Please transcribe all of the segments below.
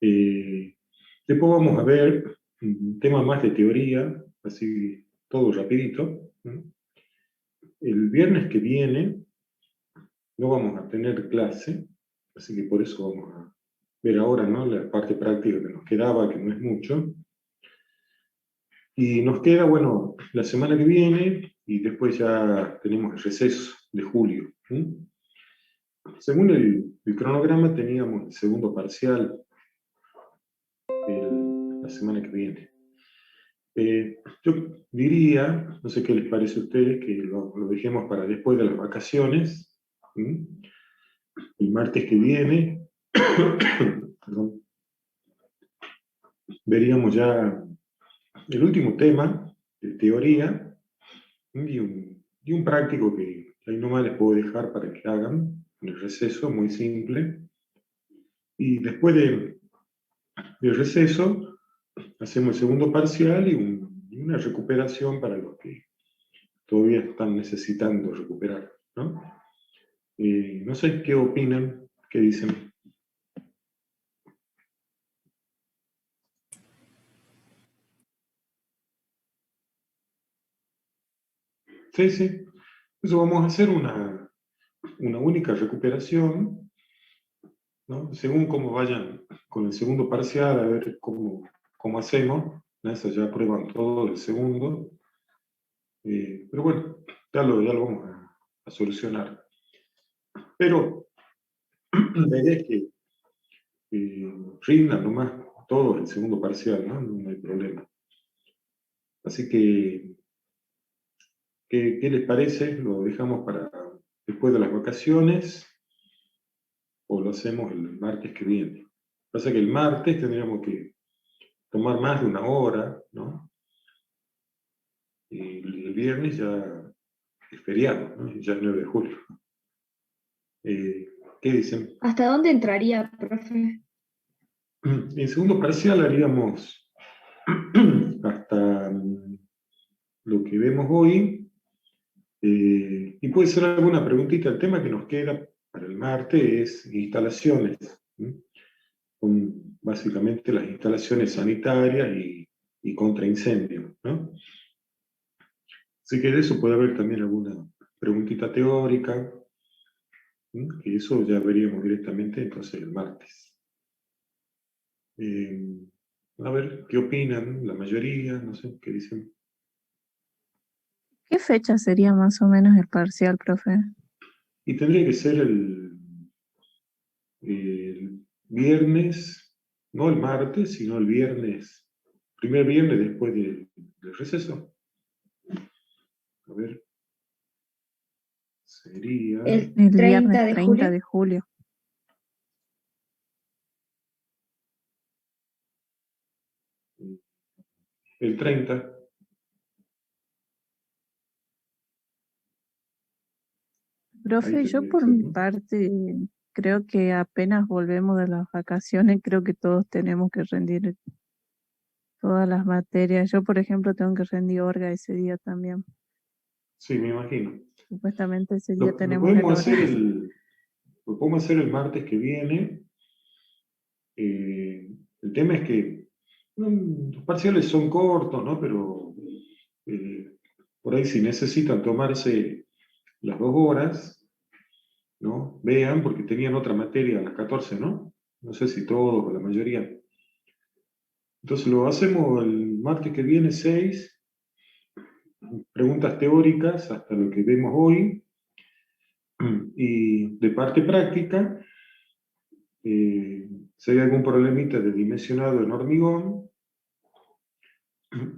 Eh, Después vamos a ver un tema más de teoría, así todo rapidito. El viernes que viene no vamos a tener clase, así que por eso vamos a ver ahora, ¿no?, la parte práctica que nos quedaba, que no es mucho. Y nos queda, bueno, la semana que viene y después ya tenemos el receso de julio. Según el cronograma teníamos el segundo parcial la semana que viene. Yo diría, no sé qué les parece a ustedes, que lo dejemos para después de las vacaciones. El martes que viene, perdón, veríamos ya el último tema de teoría y un práctico que ahí nomás les puedo dejar para que hagan en el receso, muy simple. Y después del receso, hacemos el segundo parcial y una recuperación para los que todavía están necesitando recuperar, ¿no? No sé qué opinan, qué dicen. Sí, sí. Eso vamos a hacer una única recuperación, ¿no? Según cómo vayan con el segundo parcial, a ver cómo hacemos. Eso ya prueban todo el segundo. Pero bueno, ya lo vamos a solucionar. Pero la idea es que rindan nomás todo el segundo parcial, ¿no? No hay problema. Así que, ¿qué les parece? ¿Lo dejamos para después de las vacaciones o lo hacemos el martes que viene? Pasa que el martes tendríamos que tomar más de una hora, ¿no? Y el viernes ya es feriado, ¿no? Ya es 9 de julio. Eh, ¿Qué dicen? ¿Hasta dónde entraría, profe? En segundo parcial haríamos hasta lo que vemos hoy, y puede ser alguna preguntita. El tema que nos queda para el martes es instalaciones, con básicamente las instalaciones sanitarias y contra incendio, ¿no? Así que de eso puede haber también alguna preguntita teórica, que eso ya veríamos directamente entonces el martes. A ver, ¿qué opinan la mayoría? No sé, ¿qué dicen? ¿Qué fecha sería más o menos el parcial, profe? Y tendría que ser el viernes, no el martes, sino el viernes, primer viernes después del receso. A ver, sería El El 30 viernes de 30 julio. de julio. el 30. Ahí Profe, yo tendría que por ser, mi ¿no? parte creo que apenas volvemos de las vacaciones, creo que todos tenemos que rendir todas las materias. Yo, por ejemplo, tengo que rendir Orga ese día también. Sí, me imagino. Supuestamente ese día Lo, lo tenemos el podemos hacer oral. lo podemos hacer el martes que viene. El tema es que los parciales son cortos, ¿no? Pero eh, por ahí si necesitan tomarse las 2 horas, ¿no? Vean, porque tenían otra materia a las 14, ¿no? No sé si todos o la mayoría. Entonces lo hacemos el martes que viene, 6 preguntas teóricas hasta lo que vemos hoy, y de parte práctica, si hay algún problemita de dimensionado en hormigón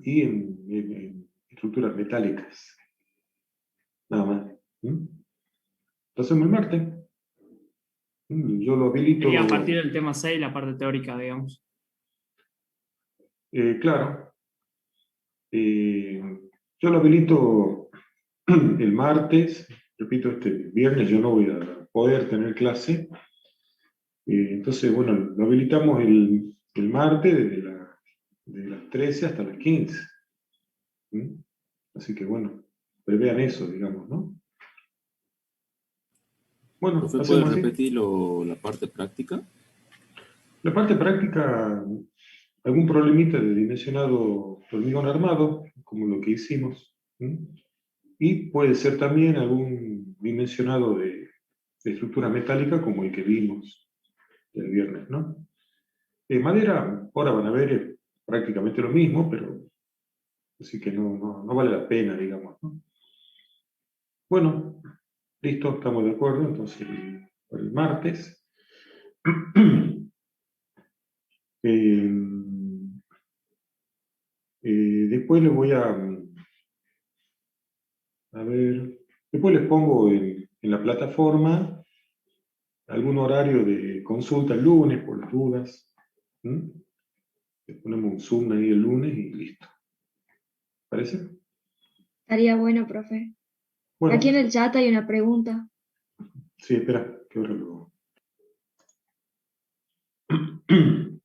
y en estructuras metálicas, nada más. Lo hacemos el martes. Yo lo Sería a partir habilito, del tema 6 la parte teórica, digamos. claro, eh, yo lo habilito el martes, repito, este viernes yo no voy a poder tener clase. Entonces, bueno, lo habilitamos el martes de las 13 hasta las 15. ¿Mm? Así que, bueno, prevean eso, digamos, ¿no? Bueno, Profe, ¿puede hacemos así. repetir la parte práctica? La parte práctica, algún problemita de dimensionado de hormigón armado, como lo que hicimos. ¿Mm? Y puede ser también algún dimensionado de estructura metálica como el que vimos el viernes, ¿no? Madera, ahora van a ver prácticamente lo mismo, pero así que no vale la pena, digamos, ¿no? Bueno, listo, estamos de acuerdo, entonces para el martes. Eh, después les voy a ver, después les pongo en la plataforma algún horario de consulta el lunes por las dudas. ¿Mm? Le ponemos un Zoom ahí el lunes y listo. ¿Parece? Estaría bueno, profe. Bueno, Aquí en el chat hay una pregunta. sí, espera, que ahora lo...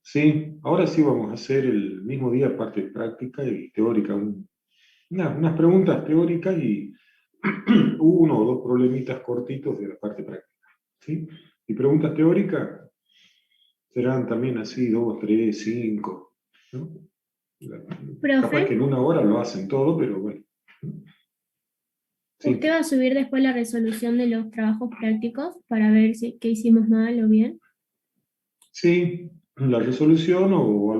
Sí, ahora sí vamos a hacer el mismo día parte práctica y teórica. Unas preguntas teóricas y uno o dos problemitas cortitos de la parte práctica. ¿Sí? Y preguntas teóricas serán también así, 2, 3, 5. ¿No? Capaz que Profe, en una hora lo hacen todo, pero bueno. ¿usted Sí, va a subir después la resolución de los trabajos prácticos para ver si qué hicimos mal o bien? sí, la resolución o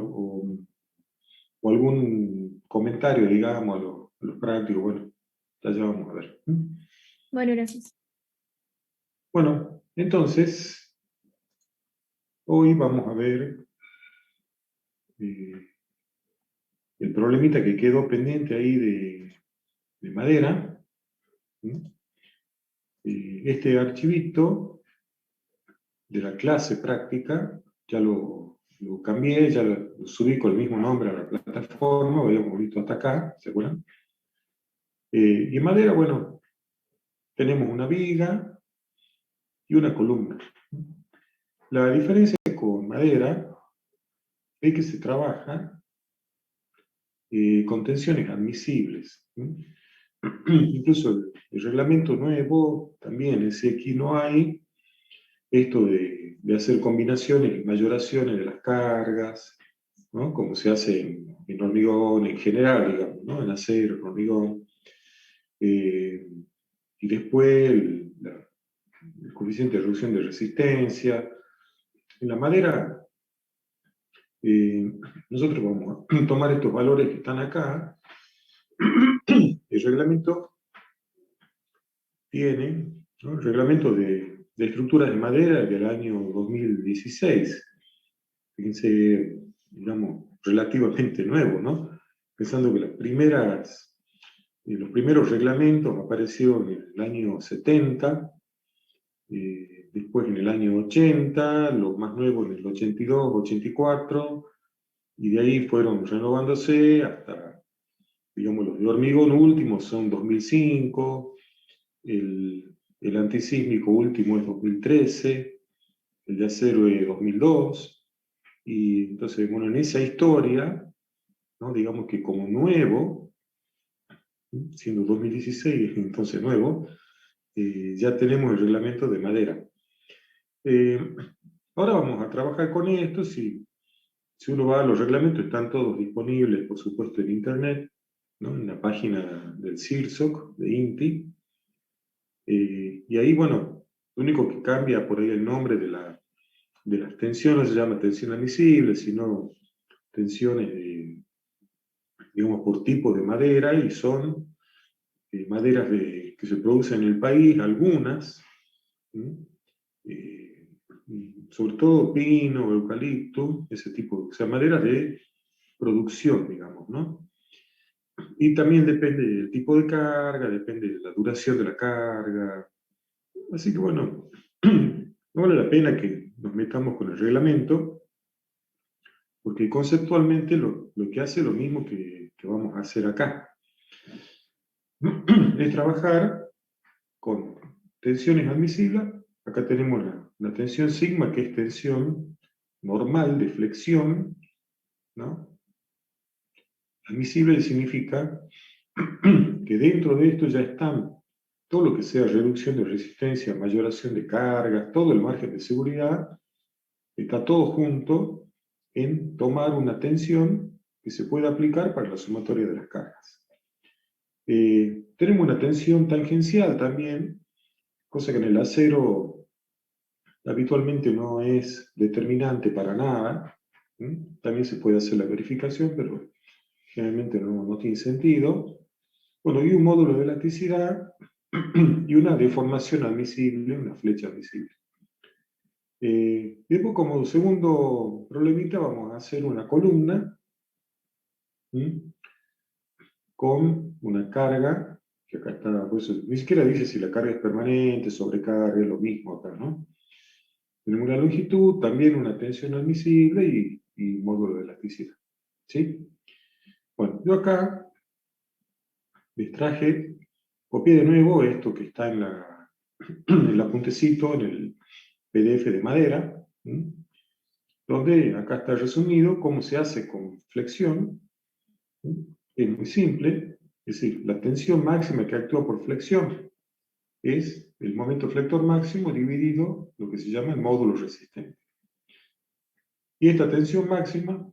algún comentario, digamos, a los prácticos, bueno, ya vamos a ver. Bueno, gracias. Bueno, entonces, hoy vamos a ver eh, el problemita que quedó pendiente ahí de madera. Este archivito de la clase práctica, ya lo cambié, ya lo subí con el mismo nombre a la plataforma, lo habíamos visto hasta acá, ¿se acuerdan? Y en madera, bueno, tenemos una viga y una columna. La diferencia con madera es que se trabaja con tensiones admisibles. Incluso el reglamento nuevo también, ese aquí no hay esto de hacer combinaciones y mayoraciones de las cargas, ¿no? Como se hace en hormigón en general, digamos, ¿no? En acero, en hormigón. Y después el coeficiente de reducción de resistencia. En la madera, nosotros vamos a tomar estos valores que están acá. El reglamento tiene, ¿no? El reglamento de estructuras de madera del año 2016. Fíjense, digamos, relativamente nuevo, ¿no? Pensando que los primeros reglamentos aparecieron en el año 70, después en el año 80, los más nuevos en el 82, 84, y de ahí fueron renovándose hasta, digamos, los de hormigón últimos son 2005, el antisísmico último es 2013, el de acero es 2002, y entonces, bueno, en esa historia, ¿no? Digamos que como nuevo, siendo 2016 entonces nuevo, ya tenemos el reglamento de madera. Ahora vamos a trabajar con esto. Si uno va a los reglamentos, están todos disponibles, por supuesto, en internet, ¿no? En la página del CIRSOC, de INTI. Y ahí, bueno, lo único que cambia por ahí el nombre de las tensiones se llama tensión admisible, sino tensiones, digamos, por tipo de madera, y son maderas que se producen en el país, algunas, sobre todo pino, eucalipto, ese tipo, o sea, maderas de producción, digamos, ¿no? Y también depende del tipo de carga, depende de la duración de la carga. Así que bueno, no vale la pena que nos metamos con el reglamento, porque conceptualmente lo que hace es lo mismo que vamos a hacer acá. Es trabajar con tensiones admisibles. Acá tenemos la tensión sigma, que es tensión normal de flexión, ¿no? Admisible significa que dentro de esto ya están todo lo que sea reducción de resistencia, mayoración de cargas, todo el margen de seguridad, está todo junto en tomar una tensión que se puede aplicar para la sumatoria de las cargas. Tenemos una tensión tangencial también, cosa que en el acero habitualmente no es determinante para nada. También se puede hacer la verificación, pero generalmente no tiene sentido. Bueno, y un módulo de elasticidad y una deformación admisible, una flecha admisible. Después, como segundo problemita, vamos a hacer una columna con una carga, que acá está, pues, ni siquiera dice si la carga es permanente, sobrecarga, es lo mismo acá, ¿no? Tenemos una longitud, también una tensión admisible y módulo de elasticidad. ¿Sí? Bueno, yo acá les traje, copié de nuevo esto que está en el apuntecito, en el PDF de madera, donde acá está resumido cómo se hace con flexión. Es muy simple, es decir, la tensión máxima que actúa por flexión es el momento flector máximo dividido lo que se llama el módulo resistente. Y esta tensión máxima,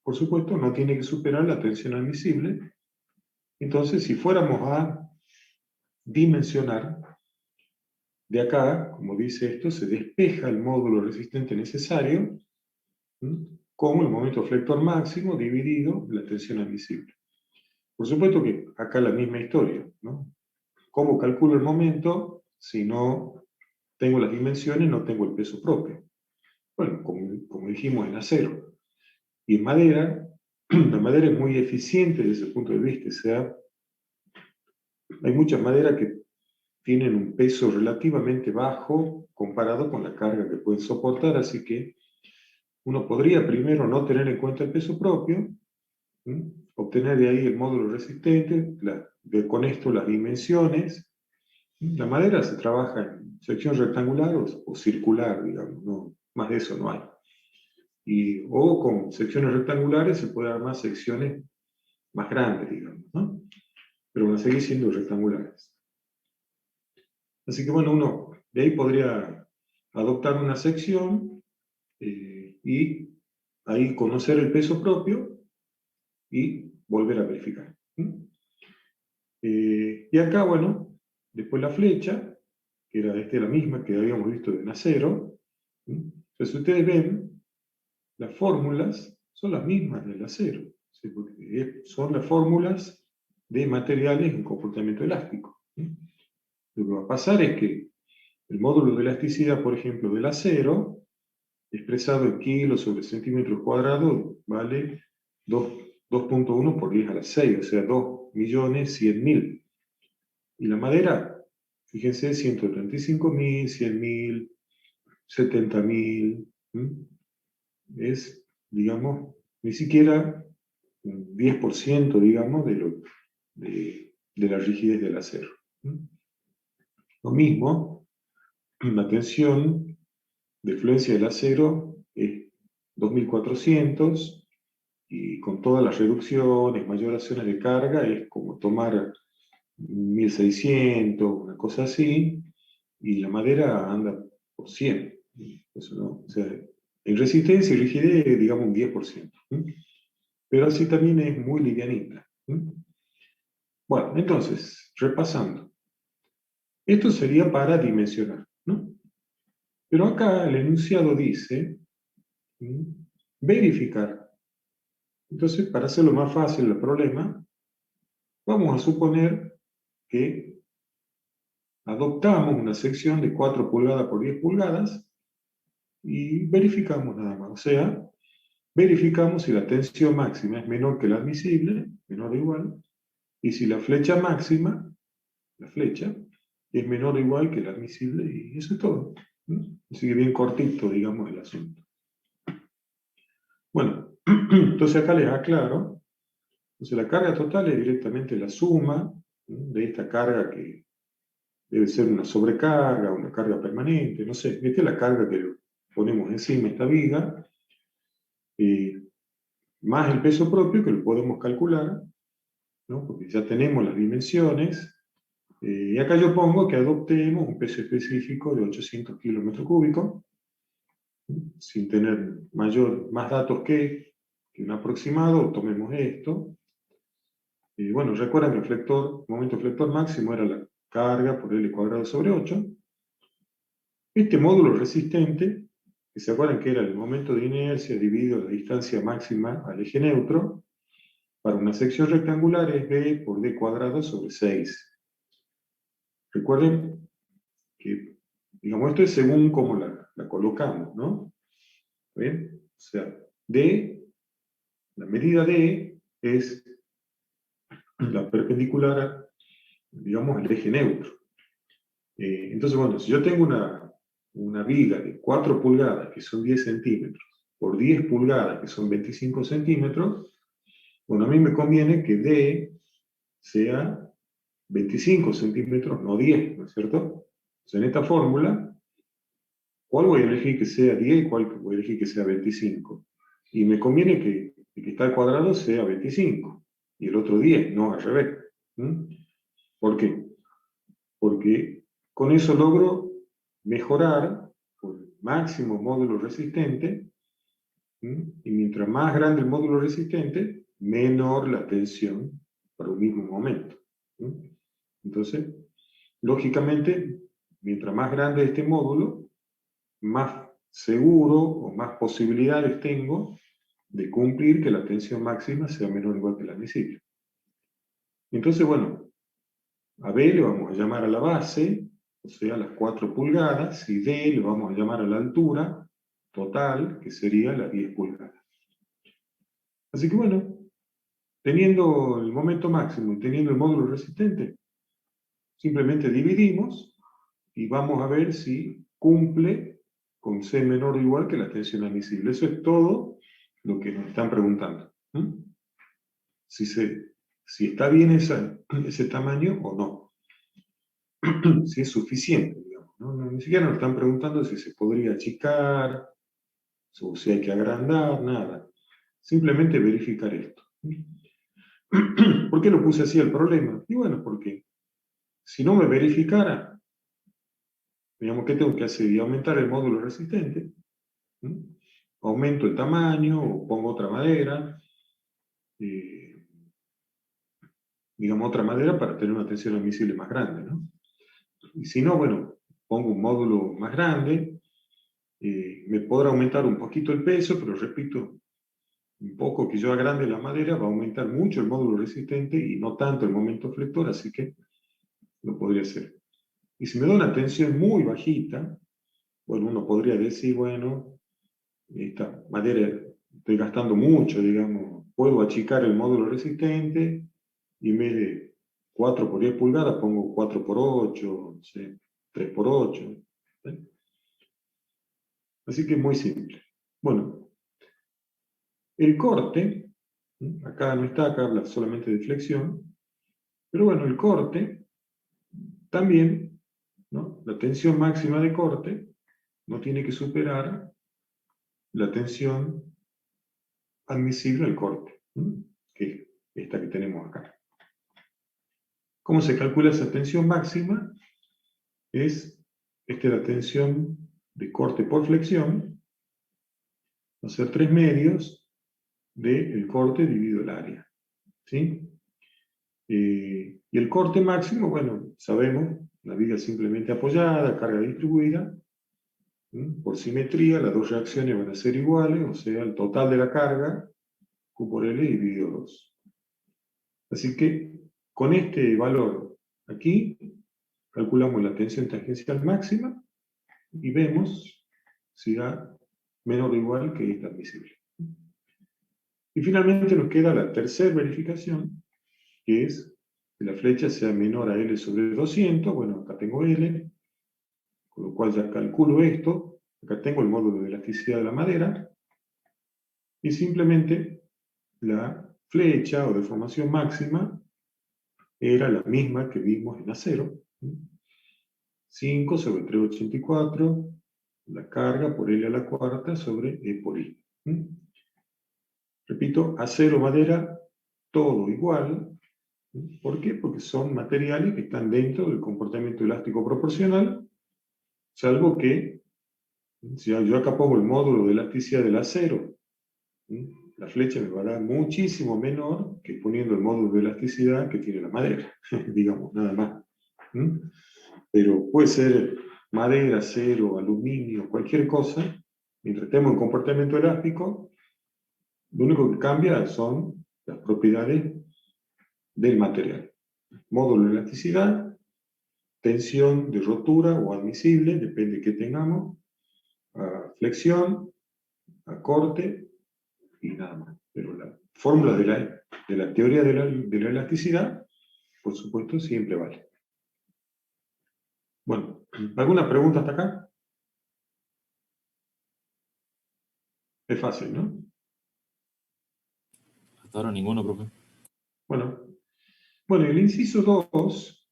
por supuesto, no tiene que superar la tensión admisible. Entonces, si fuéramos a dimensionar, de acá, como dice esto, se despeja el módulo resistente necesario con el momento flector máximo dividido la tensión admisible. Por supuesto que acá la misma historia, ¿no? ¿Cómo calculo el momento si no tengo las dimensiones, no tengo el peso propio? Bueno, como dijimos en acero. Y en madera, la madera es muy eficiente desde ese punto de vista. O sea, hay muchas maderas que tienen un peso relativamente bajo comparado con la carga que pueden soportar, así que uno podría primero no tener en cuenta el peso propio, obtener de ahí el módulo resistente, con esto las dimensiones. La madera se trabaja en sección rectangular o circular, digamos, no, más de eso no hay. O con secciones rectangulares se puede armar secciones más grandes, digamos, ¿no? Pero van a seguir siendo rectangulares. Así que bueno, uno de ahí podría adoptar una sección y ahí conocer el peso propio y volver a verificar. Y acá, bueno, después la flecha, que era la misma que habíamos visto en acero. Entonces ustedes ven, las fórmulas son las mismas del acero, ¿sí? Porque son las fórmulas de materiales en comportamiento elástico. Lo que va a pasar es que el módulo de elasticidad, por ejemplo, del acero, expresado en kilos sobre centímetros cuadrados, vale 2.1 por 10 a la 6, o sea, 2.100.000. Y la madera, fíjense, 135.000, 100.000, 70.000. Es, digamos, ni siquiera un 10%, digamos, de la rigidez del acero. Lo mismo, la tensión de fluencia del acero es 2.400, y con todas las reducciones, mayoraciones de carga, es como tomar 1.600, una cosa así, y la madera anda por 100. Eso no, o sea, en resistencia y rigidez, digamos, un 10%. Pero así también es muy livianita. Bueno, entonces, repasando. Esto sería para dimensionar, ¿no? Pero acá el enunciado dice verificar. Entonces, para hacerlo más fácil el problema, vamos a suponer que adoptamos una sección de 4 pulgadas por 10 pulgadas y verificamos nada más. O sea, verificamos si la tensión máxima es menor que la admisible, menor o igual, y si la flecha máxima, la flecha, es menor o igual que la admisible, y eso es todo. Así que bien cortito, digamos, el asunto. Bueno, entonces acá les aclaro. Entonces la carga total es directamente la suma de esta carga que debe ser una sobrecarga, una carga permanente, no sé, esta es la carga que ponemos encima esta viga, más el peso propio que lo podemos calcular, ¿no? Porque ya tenemos las dimensiones, y acá yo pongo que adoptemos un peso específico de 800 kilómetros cúbicos, sin tener más datos que un aproximado, tomemos esto. Y bueno, recuerden que el momento flector máximo era la carga por L cuadrado sobre 8. Este módulo resistente, que se acuerdan que era el momento de inercia dividido la distancia máxima al eje neutro, para una sección rectangular es B por D cuadrado sobre 6. Recuerden que, digamos, esto es según cómo la colocamos, ¿no? ¿Bien? O sea, D, la medida D es la perpendicular, digamos, al eje neutro. Entonces, bueno, si yo tengo una viga de 4 pulgadas, que son 10 centímetros, por 10 pulgadas, que son 25 centímetros, bueno, a mí me conviene que D sea 25 centímetros, no 10, ¿no es cierto? Entonces, en esta fórmula, ¿cuál voy a elegir que sea 10 y cuál voy a elegir que sea 25? Y me conviene que el que está al cuadrado sea 25, y el otro 10, no al revés. ¿Por qué? Porque con eso logro mejorar por el máximo módulo resistente, y mientras más grande el módulo resistente, menor la tensión para un mismo momento. Entonces, lógicamente, mientras más grande este módulo, más seguro o más posibilidades tengo de cumplir que la tensión máxima sea menor o igual que la admisible. Entonces, bueno, a B le vamos a llamar a la base, o sea, las 4 pulgadas, y D le vamos a llamar a la altura total, que sería las 10 pulgadas. Así que bueno, teniendo el momento máximo y teniendo el módulo resistente, simplemente dividimos y vamos a ver si cumple con C menor o igual que la tensión admisible. Eso es todo lo que nos están preguntando. Si está bien ese tamaño o no. Si es suficiente, digamos. Ni siquiera nos están preguntando si se podría achicar, o si hay que agrandar, nada. Simplemente verificar esto. ¿Por qué lo puse así el problema? Y bueno, porque si no me verificara, digamos, ¿qué tengo que hacer? Y aumentar el módulo resistente. Aumento el tamaño o pongo otra madera. Digamos, otra madera para tener una tensión admisible más grande, ¿no? Y si no, bueno, pongo un módulo más grande, me podrá aumentar un poquito el peso, pero repito, un poco que yo agrande la madera va a aumentar mucho el módulo resistente y no tanto el momento flector, así que lo podría hacer. Y si me da una tensión muy bajita, bueno, uno podría decir, bueno, esta madera estoy gastando mucho, digamos, puedo achicar el módulo resistente y en vez de 4 por 10 pulgadas pongo 4 por 8, no sé, 3 por 8. ¿Sí? Así que es muy simple. Bueno, el corte, acá no está, acá habla solamente de flexión, pero bueno, el corte también, ¿no? La tensión máxima de corte no tiene que superar la tensión admisible al corte, que es esta que tenemos acá. ¿Cómo se calcula esa tensión máxima? Esta es la tensión de corte por flexión, va a ser 3 medios del corte dividido el área. ¿Sí? Y el corte máximo, bueno, sabemos, la viga simplemente apoyada, carga distribuida, por simetría, las dos reacciones van a ser iguales, o sea, el total de la carga, Q por L dividido 2. Así que, con este valor aquí, calculamos la tensión tangencial máxima, y vemos si da menor o igual que esta admisible. Y finalmente nos queda la tercera verificación, que es que la flecha sea menor a L sobre 200, bueno, acá tengo L, con lo cual ya calculo esto, acá tengo el módulo de elasticidad de la madera, y simplemente la flecha o deformación máxima era la misma que vimos en acero, 5 sobre 384, la carga por L a la cuarta sobre E por I. Repito, acero, madera, todo igual. ¿Por qué? Porque son materiales que están dentro del comportamiento elástico proporcional, salvo que Si yo acá pongo el módulo de elasticidad del acero, la flecha me va a dar muchísimo menor que poniendo el módulo de elasticidad que tiene la madera, digamos, nada más. Pero puede ser madera, acero, aluminio, cualquier cosa, mientras estemos en comportamiento elástico, lo único que cambia son las propiedades del material. Módulo de elasticidad, tensión de rotura o admisible, depende de qué tengamos, a flexión, a corte y nada más. Pero la fórmula de la teoría de la elasticidad, por supuesto, siempre vale. Bueno, ¿alguna pregunta hasta acá? Es fácil, ¿no? Hasta ahora ninguno, profe. Bueno, el inciso 2,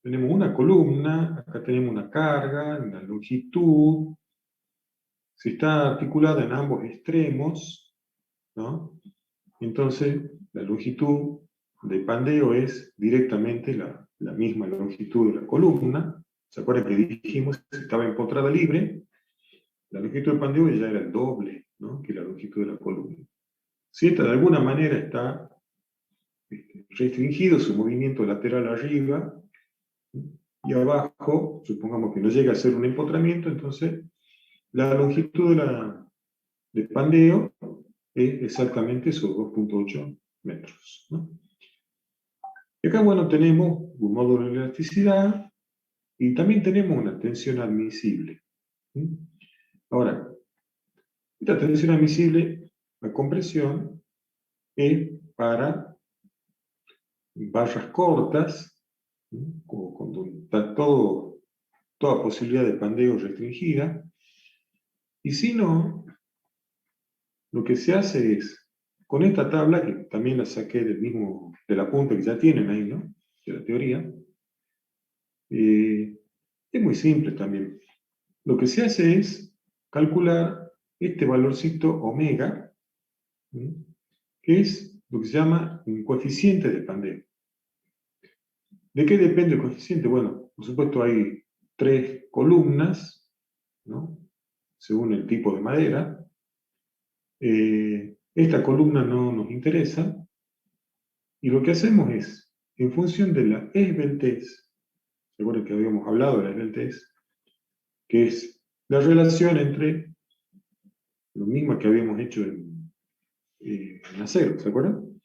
tenemos una columna, acá tenemos una carga, una longitud, si está articulada en ambos extremos, ¿no? Entonces la longitud de pandeo es directamente la misma longitud de la columna. ¿Se acuerdan que dijimos que estaba empotrada libre? La longitud de pandeo ya era el doble, ¿no?, que la longitud de la columna. Si esta de alguna manera está restringido su movimiento lateral arriba y abajo, supongamos que no llega a ser un empotramiento, entonces la longitud de pandeo es exactamente esos 2,8 metros, ¿no? Y acá, bueno, tenemos un módulo de elasticidad y también tenemos una tensión admisible. Ahora, esta tensión admisible, la compresión, es para barras cortas, como cuando está toda posibilidad de pandeo restringida, y si no, lo que se hace es, con esta tabla, que también la saqué del apunte que ya tienen ahí, ¿no?, de la teoría, es muy simple también. Lo que se hace es calcular este valorcito omega, que es lo que se llama un coeficiente de pandeo. ¿De qué depende el coeficiente? Bueno, por supuesto hay 3 columnas, ¿no?, según el tipo de madera. Esta columna no nos interesa, y lo que hacemos es, en función de la esbeltez, seguro que habíamos hablado de la esbeltez, que es la relación entre lo mismo que habíamos hecho en acero, ¿se acuerdan?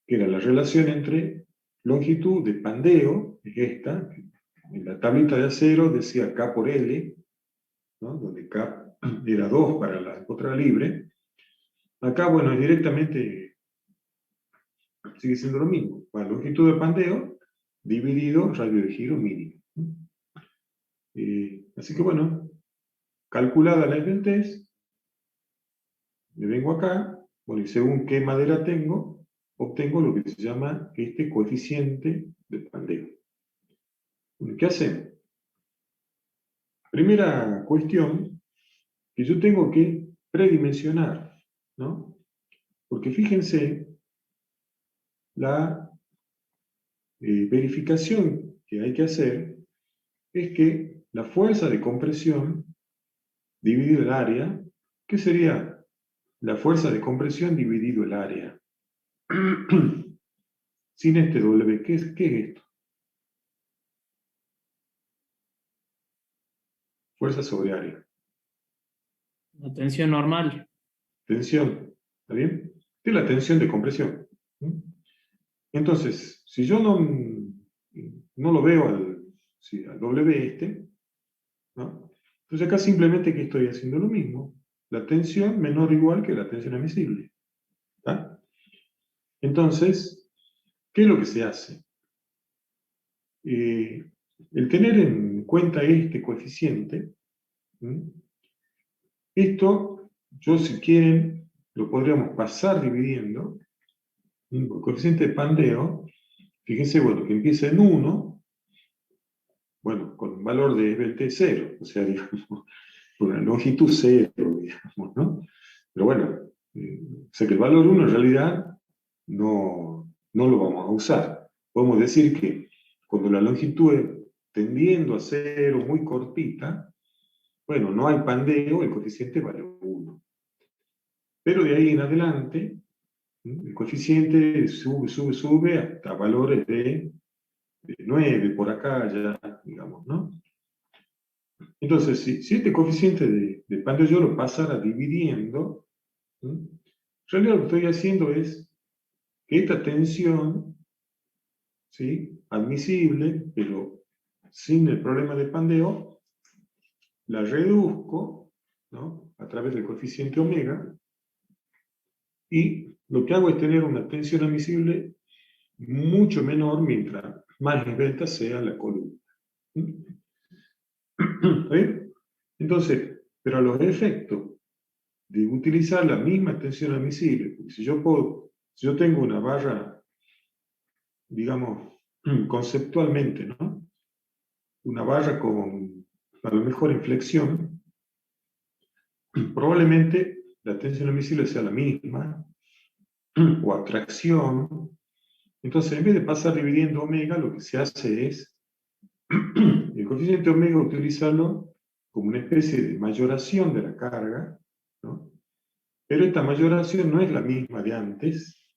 Que era la relación entre longitud de pandeo, que es esta, en la tablita de acero decía K por L, ¿no?, donde K era 2 para la empotrada libre. Acá, bueno, es directamente, sigue siendo lo mismo, la longitud de pandeo dividido radio de giro mínimo. Así que, bueno, calculada la esbeltez, me vengo acá, bueno, y según qué madera tengo, obtengo lo que se llama este coeficiente de pandeo. Bueno, ¿qué hacemos? Primera cuestión, que yo tengo que predimensionar, ¿no? Porque fíjense, la verificación que hay que hacer es que la fuerza de compresión dividido el área, ¿qué sería la fuerza de compresión dividido el área? Sin este W, ¿qué es esto? Fuerza sobre área. La tensión normal. Tensión, ¿está bien? Esta es la tensión de compresión. Entonces, si yo no lo veo al W este, ¿no?, entonces acá simplemente que estoy haciendo lo mismo. La tensión menor o igual que la tensión admisible. ¿Está? Entonces, ¿qué es lo que se hace? El tener en cuenta este coeficiente, esto, yo si quieren, lo podríamos pasar dividiendo. El coeficiente de pandeo, fíjense, bueno, que empieza en 1, bueno, con un valor de esbeltez 0, o sea, digamos, con una longitud 0, digamos, ¿no? Pero bueno, o sea que el valor 1 en realidad no lo vamos a usar. Podemos decir que cuando la longitud es tendiendo a 0, muy cortita, bueno, no hay pandeo, el coeficiente vale 1. Pero de ahí en adelante, el coeficiente sube hasta valores de 9 por acá ya, digamos, ¿no? Entonces, si este coeficiente de pandeo yo lo pasara dividiendo, en realidad lo que estoy haciendo es que esta tensión, ¿sí?, admisible, pero sin el problema de pandeo, la reduzco, ¿no?, a través del coeficiente omega, y lo que hago es tener una tensión admisible mucho menor mientras más esbelta sea la columna. ¿Sí? Entonces, pero a los efectos de utilizar la misma tensión admisible, porque si yo tengo una barra, digamos, conceptualmente, ¿no?, una barra con a lo mejor inflexión, probablemente la tensión admisible sea la misma, o atracción. Entonces, en vez de pasar dividiendo omega, lo que se hace es el coeficiente omega utilizarlo como una especie de mayoración de la carga, ¿no? Pero esta mayoración no es la misma de antes,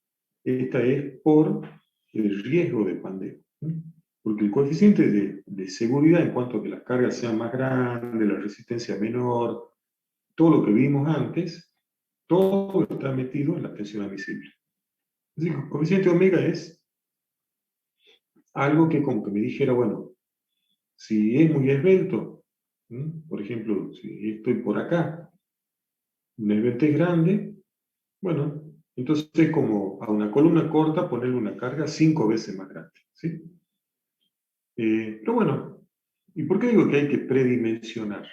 esta es por el riesgo de pandeo, ¿no? Porque el coeficiente de seguridad en cuanto a que las cargas sean más grandes, la resistencia menor, todo lo que vimos antes, todo está metido en la tensión admisible. Así que el coeficiente omega es algo que como que me dijera, bueno, si es muy esbelto, por ejemplo, si estoy por acá, una esbeltez grande, bueno, entonces es como a una columna corta ponerle una carga 5 veces más grande, ¿sí? Pero bueno, ¿y por qué digo que hay que predimensionar?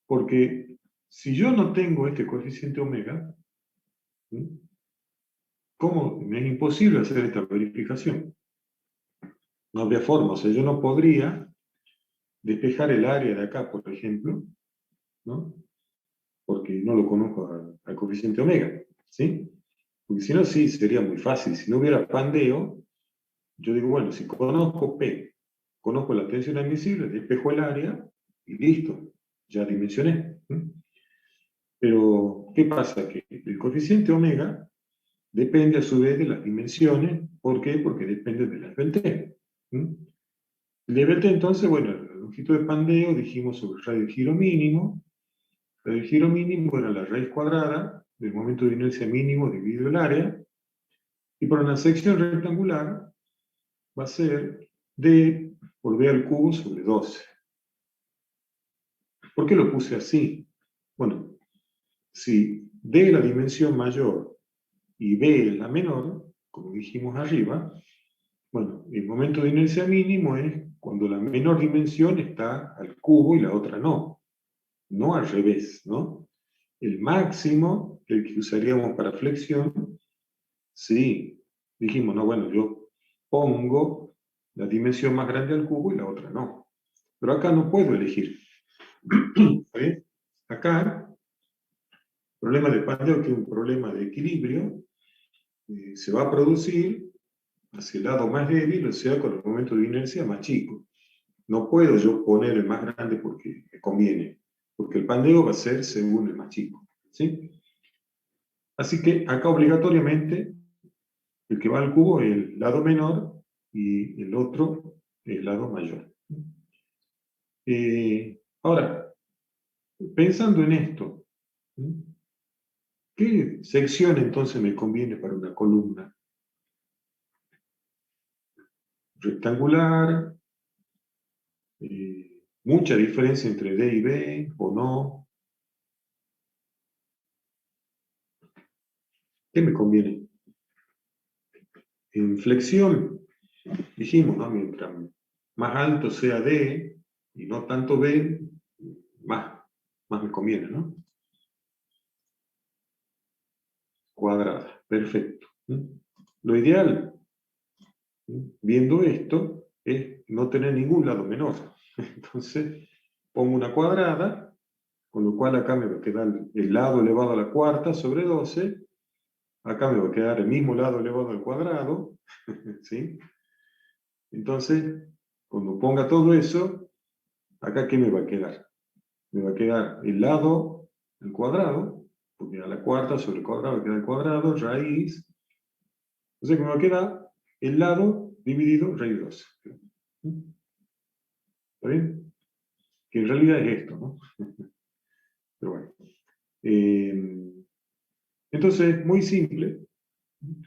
Porque si yo no tengo este coeficiente omega, ¿cómo? Me es imposible hacer esta verificación. No habría forma, o sea, yo no podría despejar el área de acá, por ejemplo, ¿no?, porque no lo conozco al coeficiente omega, ¿sí? Porque si no, sí, sería muy fácil. Si no hubiera pandeo, yo digo, bueno, si conozco P, conozco la tensión admisible, despejo el área y listo, ya dimensioné. Pero, ¿qué pasa? Que el coeficiente omega depende a su vez de las dimensiones. ¿Por qué? Porque depende de la esbeltez. La esbeltez, entonces, bueno, la longitud de pandeo, dijimos sobre el radio de giro mínimo. El giro mínimo era la raíz cuadrada del momento de inercia mínimo dividido el área, y para una sección rectangular va a ser D por B al cubo sobre 12. ¿Por qué lo puse así? Bueno, si D es la dimensión mayor y B es la menor, como dijimos arriba, bueno, el momento de inercia mínimo es cuando la menor dimensión está al cubo y la otra no. No al revés, ¿no? El máximo, el que usaríamos para flexión, sí, dijimos, no, bueno, yo pongo la dimensión más grande al cubo y la otra no. Pero acá no puedo elegir. ¿Sí? Acá, el problema de pandeo, que es un problema de equilibrio, se va a producir hacia el lado más débil, o sea, con el momento de inercia más chico. No puedo yo poner el más grande porque me conviene, porque el pandeo va a ser según el más chico, ¿sí? Así que acá obligatoriamente el que va al cubo es el lado menor y el otro el lado mayor. Ahora, pensando en esto, ¿qué sección entonces me conviene para una columna? Rectangular, mucha diferencia entre D y B, o no. ¿Qué me conviene? En flexión, dijimos, ¿no? Mientras más alto sea D y no tanto B, más me conviene, ¿no? Cuadrada, perfecto. Lo ideal, viendo esto, es no tener ningún lado menor. Entonces, pongo una cuadrada, con lo cual acá me va a quedar el lado elevado a la cuarta sobre 12, acá me va a quedar el mismo lado elevado al cuadrado, ¿sí? Entonces, cuando ponga todo eso, acá ¿qué me va a quedar? me va a quedar el lado al cuadrado, porque a la cuarta sobre el cuadrado queda el cuadrado, raíz. Entonces me va a quedar el lado dividido raíz 12. ¿Está bien? Que en realidad es esto, ¿no? Pero bueno. Entonces, muy simple.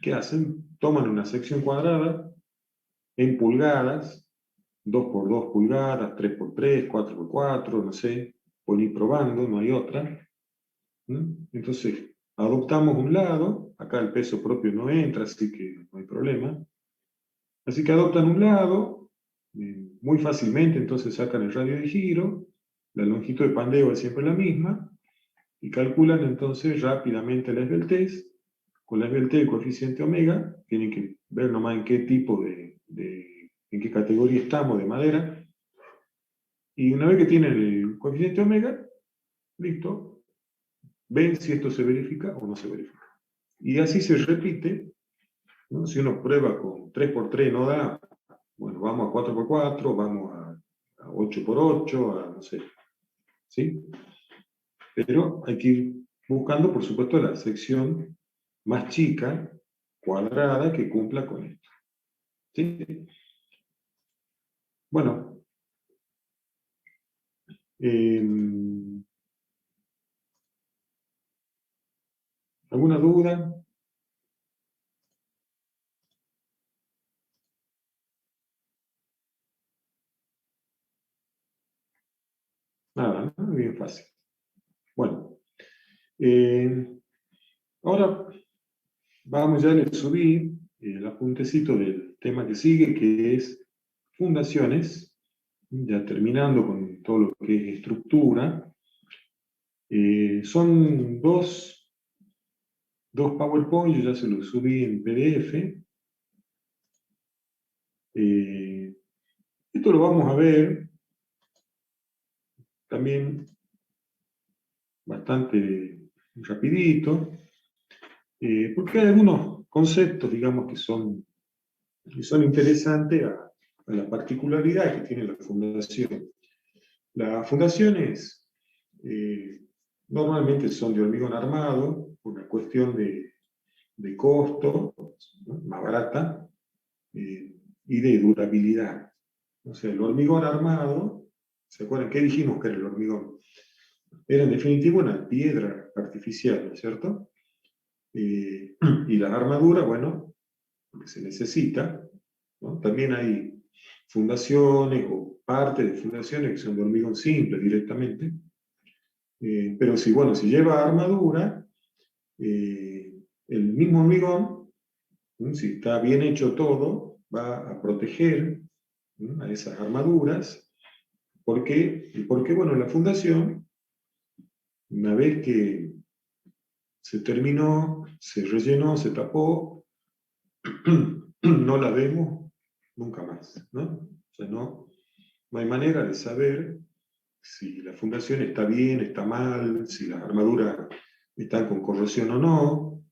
¿Qué hacen? Toman una sección cuadrada en pulgadas, 2 por 2 pulgadas, 3 por 3, 4 por 4, no sé, pueden ir probando, no hay otra. Entonces, adoptamos un lado, acá el peso propio no entra, así que no hay problema. Así que adoptan un lado, muy fácilmente, entonces sacan el radio de giro, la longitud de pandeo es siempre la misma, y calculan entonces rápidamente la esbeltez. Con la esbeltez del coeficiente omega, tienen que ver nomás en qué tipo en qué categoría estamos de madera, y una vez que tienen el coeficiente omega, listo, ven si esto se verifica o no se verifica. Y así se repite, ¿no? Si uno prueba con 3 por 3 no da, bueno, vamos a 4 por 4, vamos a 8 por 8, a no sé, ¿sí? Pero hay que ir buscando, por supuesto, la sección más chica, cuadrada, que cumpla con esto. ¿Sí? Bueno, ¿alguna duda? Nada, ¿no? Bien fácil. Bueno, ahora vamos ya a subir el apuntecito del tema que sigue, que es fundaciones, ya terminando con todo lo que es estructura. Son dos PowerPoint, yo ya se los subí en PDF. Esto lo vamos a ver también bastante rapidito, porque hay algunos conceptos, digamos, que son interesantes a la particularidad que tiene la fundación. Las fundaciones normalmente son de hormigón armado, por una cuestión de costo, ¿no? Más barata, y de durabilidad. O sea, el hormigón armado, ¿se acuerdan qué dijimos que era el hormigón? Era en definitiva una piedra artificial, ¿no es cierto? Y las armaduras, bueno, lo que se necesita, ¿no? También hay fundaciones o parte de fundaciones que son de hormigón simple directamente, pero si, bueno, si lleva armadura, el mismo hormigón, ¿no? Si está bien hecho todo, va a proteger, ¿no? A esas armaduras. ¿Por qué? Porque, bueno, la fundación, una vez que se terminó, se rellenó, se tapó, no la vemos nunca más, ¿no? O sea, no hay manera de saber si la fundación está bien, está mal, si las armaduras están con corrosión o no.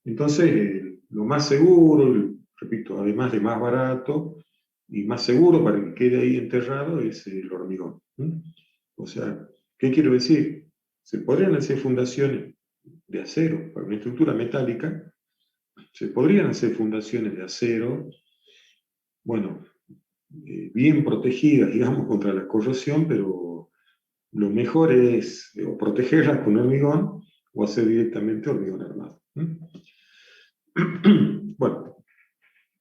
Entonces, lo más seguro, repito, además de más barato y más seguro para que quede ahí enterrado, es el hormigón. O sea, ¿qué quiero decir? Se podrían hacer fundaciones de acero para una estructura metálica, se podrían hacer fundaciones de acero, bueno, bien protegidas, digamos, contra la corrosión, pero lo mejor es o protegerlas con hormigón o hacer directamente hormigón armado. Bueno,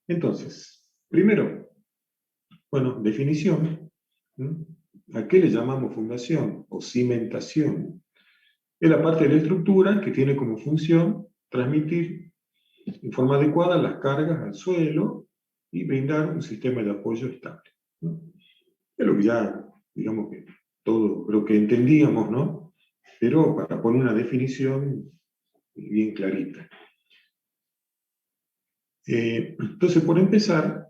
entonces, primero, bueno, definición. ¿A qué le llamamos fundación o cimentación? Es la parte de la estructura que tiene como función transmitir en forma adecuada las cargas al suelo y brindar un sistema de apoyo estable. Es lo que ya, digamos que todo creo que entendíamos, ¿no? Pero para poner una definición bien clarita. Entonces, por empezar,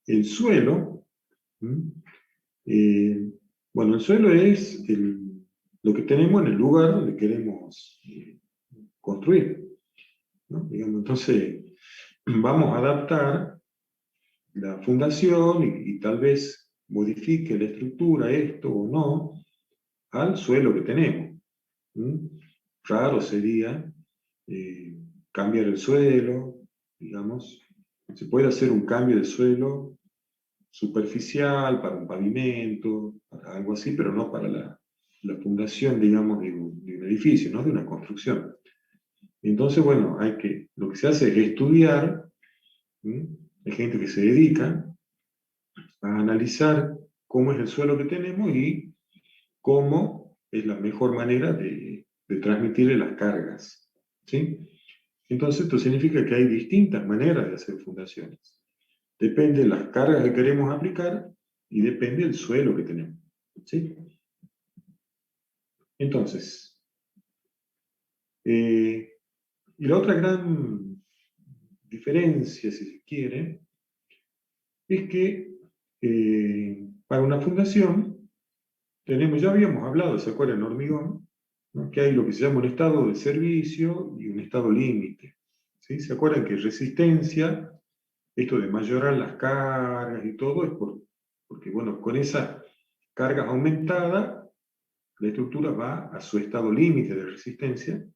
el suelo, bueno, el suelo es lo que tenemos en el lugar donde queremos construir, ¿no? Digamos, entonces, vamos a adaptar la fundación y tal vez modifique la estructura, esto o no, al suelo que tenemos. Raro sería cambiar el suelo, digamos. Se puede hacer un cambio de suelo superficial para un pavimento, para algo así, pero no para la fundación, digamos, de un edificio, ¿no? De una construcción. Entonces, bueno, lo que se hace es estudiar. Hay gente que se dedica a analizar cómo es el suelo que tenemos y cómo es la mejor manera de transmitirle las cargas. ¿Sí? Entonces, esto significa que hay distintas maneras de hacer fundaciones. Depende de las cargas que queremos aplicar y depende del suelo que tenemos. ¿Sí? Entonces, y la otra gran diferencia, si se quiere, es que para una fundación ya habíamos hablado, ¿se acuerdan, en hormigón? ¿No? Que hay lo que se llama un estado de servicio y un estado límite. ¿Sí? ¿Se acuerdan que resistencia, esto de mayorar las cargas y todo, es porque, bueno, con esas cargas aumentadas, la estructura va a su estado límite de resistencia?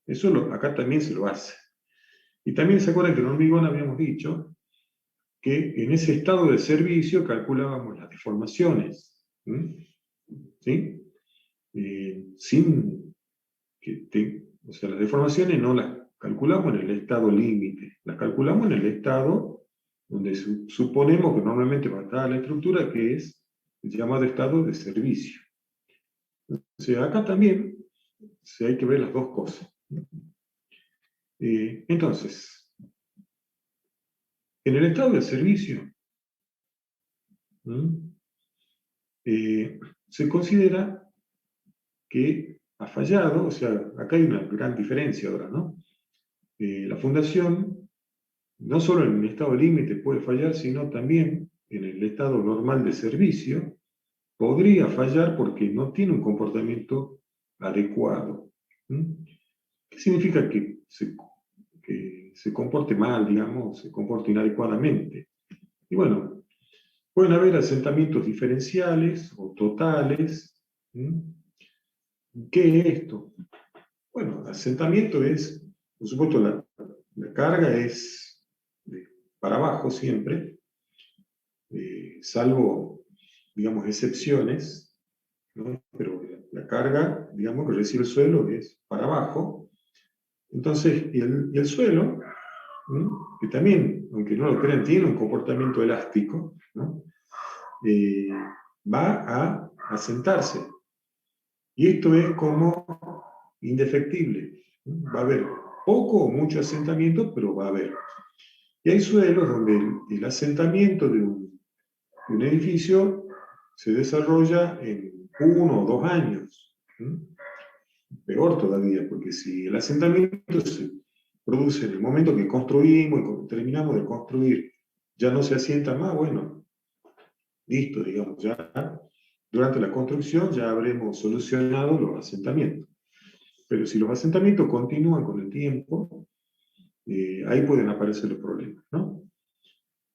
Eso acá también se lo hace. Y también se acuerdan que en hormigón habíamos dicho que en ese estado de servicio calculábamos las deformaciones. ¿Sí? O sea, las deformaciones no las calculamos en el estado límite, las calculamos en el estado donde suponemos que normalmente va a estar la estructura, que es el llamado estado de servicio. O sea, acá también hay que ver las dos cosas. Entonces, en el estado de servicio, se considera que ha fallado, o sea, acá hay una gran diferencia ahora, ¿no? La fundación, no solo en el estado límite puede fallar, sino también en el estado normal de servicio, podría fallar porque no tiene un comportamiento adecuado. ¿Qué significa que se comporte mal, digamos, se comporte inadecuadamente? Y bueno, pueden haber asentamientos diferenciales o totales. ¿Qué es esto? Bueno, asentamiento es, por supuesto, la carga es para abajo siempre, salvo, digamos, excepciones, ¿no? Pero la carga, digamos, que recibe el suelo es para abajo. Entonces, y el suelo, ¿no? Que también, aunque no lo crean, tiene un comportamiento elástico, ¿no? Va a asentarse. Y esto es como indefectible. Va a haber poco o mucho asentamiento, pero va a haber. Y hay suelos donde el asentamiento de un edificio se desarrolla en 1 o 2 años. Peor todavía, porque si el asentamiento se produce en el momento que construimos y cuando terminamos de construir, ya no se asienta más, bueno, listo, digamos, ya durante la construcción ya habremos solucionado los asentamientos. Pero si los asentamientos continúan con el tiempo, ahí pueden aparecer los problemas, ¿no?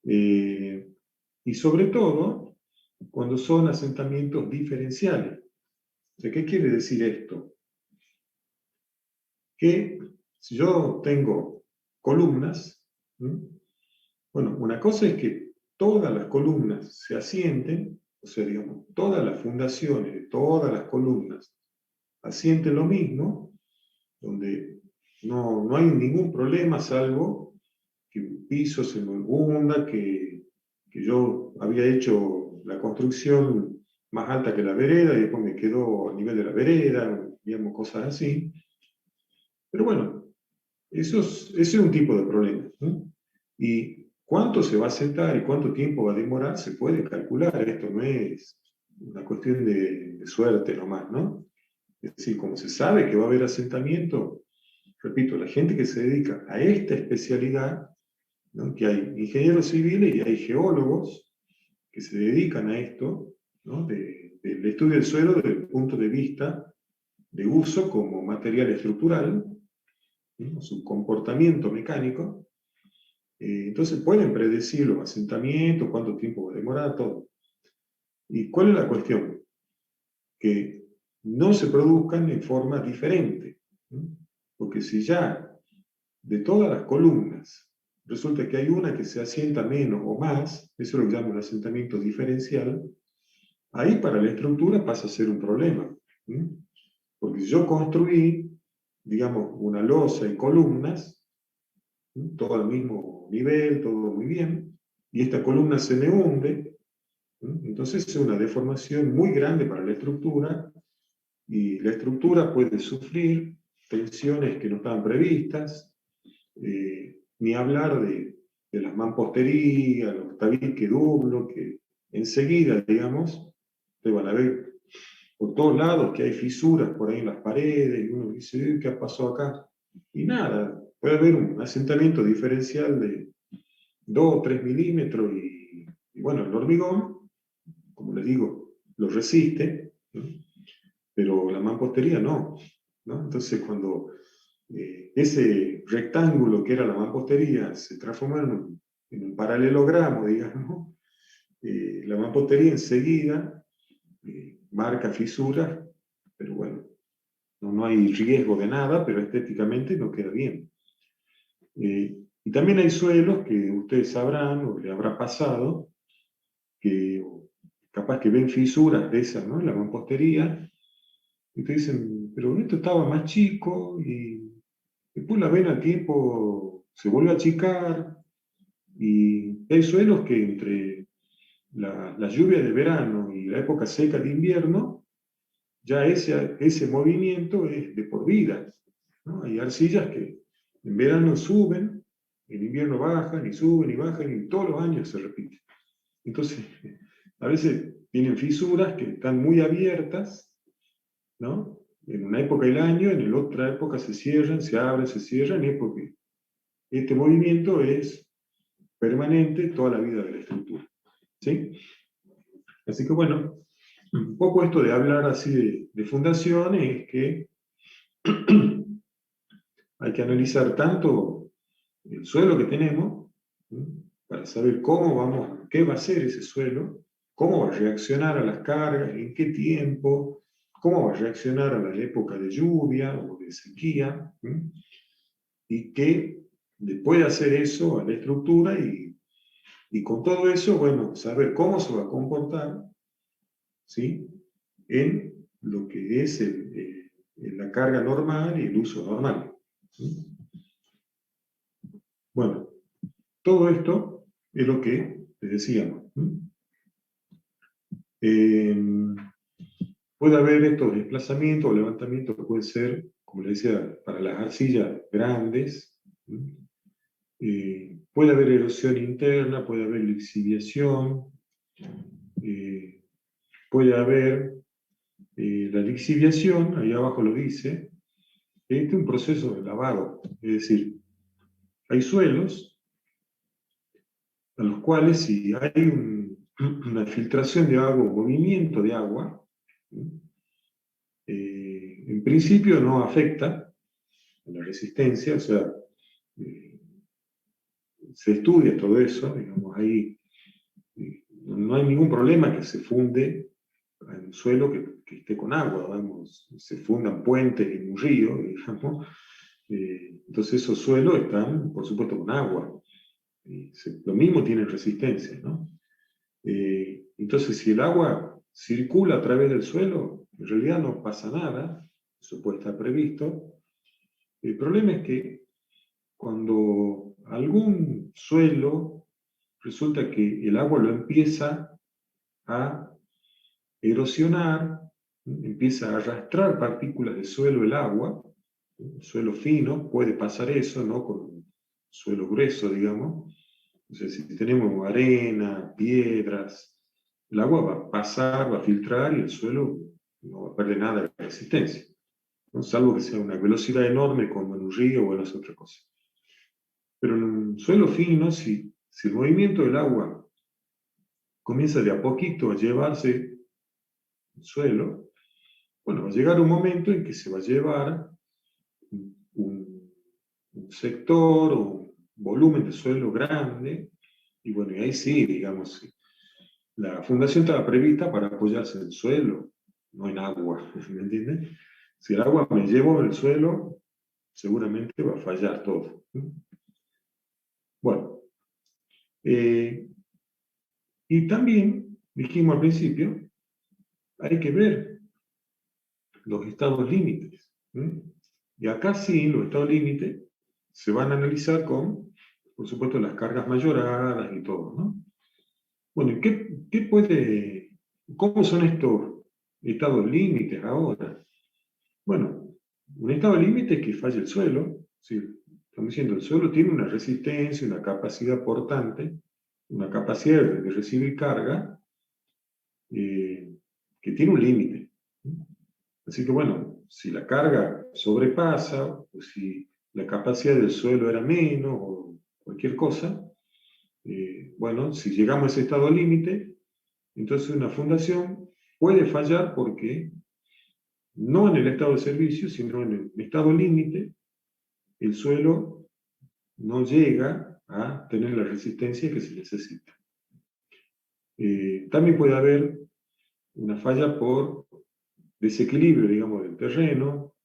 Y sobre todo, cuando son asentamientos diferenciales. O sea, ¿qué quiere decir esto? Que si yo tengo columnas, bueno, una cosa es que todas las columnas se asienten, o sea, digamos, todas las fundaciones de todas las columnas asienten lo mismo, donde no hay ningún problema, salvo que un piso se me hunda, que yo había hecho la construcción más alta que la vereda y después me quedó a nivel de la vereda, digamos, cosas así. Pero bueno, ese es un tipo de problema, ¿no? Y cuánto se va a asentar y cuánto tiempo va a demorar se puede calcular. Esto no es una cuestión de suerte nomás, ¿no? Es decir, como se sabe que va a haber asentamiento, repito, la gente que se dedica a esta especialidad, ¿no? Que hay ingenieros civiles y hay geólogos que se dedican a esto, ¿no? Del estudio del suelo desde el punto de vista de uso como material estructural, ¿no? Su comportamiento mecánico. Entonces pueden predecir los asentamientos, cuánto tiempo va a demorar, todo. ¿Y cuál es la cuestión? Que no se produzcan en forma diferente. ¿No? Porque si ya de todas las columnas resulta que hay una que se asienta menos o más, eso lo llamo el asentamiento diferencial, ahí para la estructura pasa a ser un problema. ¿No? Porque si yo construí, digamos, una losa y columnas, ¿no? Todo al mismo nivel, todo muy bien, y esta columna se me hunde, ¿no? Entonces es una deformación muy grande para la estructura, y la estructura puede sufrir tensiones que no estaban previstas, ni hablar de las mamposterías, los tabiques duros, que enseguida, digamos, te van a ver por todos lados que hay fisuras por ahí en las paredes, y uno dice, ¿qué pasó acá? Y nada, puede haber un asentamiento diferencial de 2 o 3 milímetros, y bueno, el hormigón, como les digo, lo resiste, ¿no? Pero la mampostería no, ¿no? Entonces cuando ese rectángulo que era la mampostería se transformó en un paralelogramo, digamos, la mampostería enseguida marca fisuras, pero bueno, no hay riesgo de nada, pero estéticamente no queda bien. Y también hay suelos que ustedes sabrán o le habrá pasado, que capaz que ven fisuras de esas, ¿no? En la mampostería, y te dicen, pero esto estaba más chico, y después la ven al tiempo, se vuelve a achicar, y hay suelos que entre la lluvia de verano y la época seca de invierno, ya ese movimiento es de por vida, ¿no? Hay arcillas que en verano suben, en invierno bajan y suben y bajan, y todos los años se repite. Entonces, a veces tienen fisuras que están muy abiertas, ¿no? En una época del año, en la otra época se cierran, se abren, se cierran, y es porque este movimiento es permanente toda la vida de la estructura. ¿Sí? Así que bueno, un poco esto de hablar así de fundaciones es que hay que analizar tanto el suelo que tenemos, ¿sí? Para saber cómo vamos, qué va a hacer ese suelo, cómo va a reaccionar a las cargas, en qué tiempo, cómo va a reaccionar a la época de lluvia o de sequía, ¿sí? Y qué le puede hacer eso a la estructura, y con todo eso, bueno, saber cómo se va a comportar, ¿sí? En lo que es la carga normal y el uso normal, ¿sí? Bueno, todo esto es lo que les decíamos. Puede haber estos desplazamientos o levantamientos que pueden ser, como les decía, para las arcillas grandes. Puede haber erosión interna, puede haber lixiviación, puede haber la lixiviación, ahí abajo lo dice, este es un proceso de lavado, es decir, hay suelos a los cuales si hay una filtración de agua, un movimiento de agua, en principio no afecta a la resistencia, o sea, se estudia todo eso, digamos, ahí no hay ningún problema que se funde en un suelo que esté con agua, vamos, se fundan puentes en un río, digamos, entonces esos suelos están, por supuesto, con agua. Lo mismo tienen resistencia, ¿no? Entonces, si el agua circula a través del suelo, en realidad no pasa nada, eso puede estar previsto. El problema es que cuando algún suelo resulta que el agua lo empieza a erosionar, empieza a arrastrar partículas de suelo el agua, suelo fino, puede pasar eso, ¿no? Con suelo grueso, digamos. Entonces, si tenemos arena, piedras, el agua va a pasar, va a filtrar, y el suelo no va a perder nada de resistencia, ¿no? Salvo que sea una velocidad enorme como en un río o en las otras cosas. Pero en un suelo fino, si el movimiento del agua comienza de a poquito a llevarse el suelo, bueno, va a llegar un momento en que se va a llevar un sector o un volumen de suelo grande, y bueno, y ahí sí, digamos, la fundación estaba prevista para apoyarse en el suelo, no en agua, ¿me entienden? Si el agua me llevo en el suelo, seguramente va a fallar todo. Bueno, y también, dijimos al principio, hay que ver los estados límites. Y acá sí, los estados límites se van a analizar con, por supuesto, las cargas mayoradas y todo, ¿no? Bueno, ¿cómo son estos estados límites ahora? Bueno, un estado límite es que falle el suelo. ¿Sí? Estamos diciendo, el suelo tiene una resistencia, una capacidad portante, una capacidad de recibir carga, que tiene un límite. Así que bueno, si la carga sobrepasa, o si la capacidad del suelo era menos, o cualquier cosa, bueno, si llegamos a ese estado límite, entonces una fundación puede fallar porque no en el estado de servicio, sino en el estado límite, el suelo no llega a tener la resistencia que se necesita. También puede haber una falla por desequilibrio, digamos, del terreno.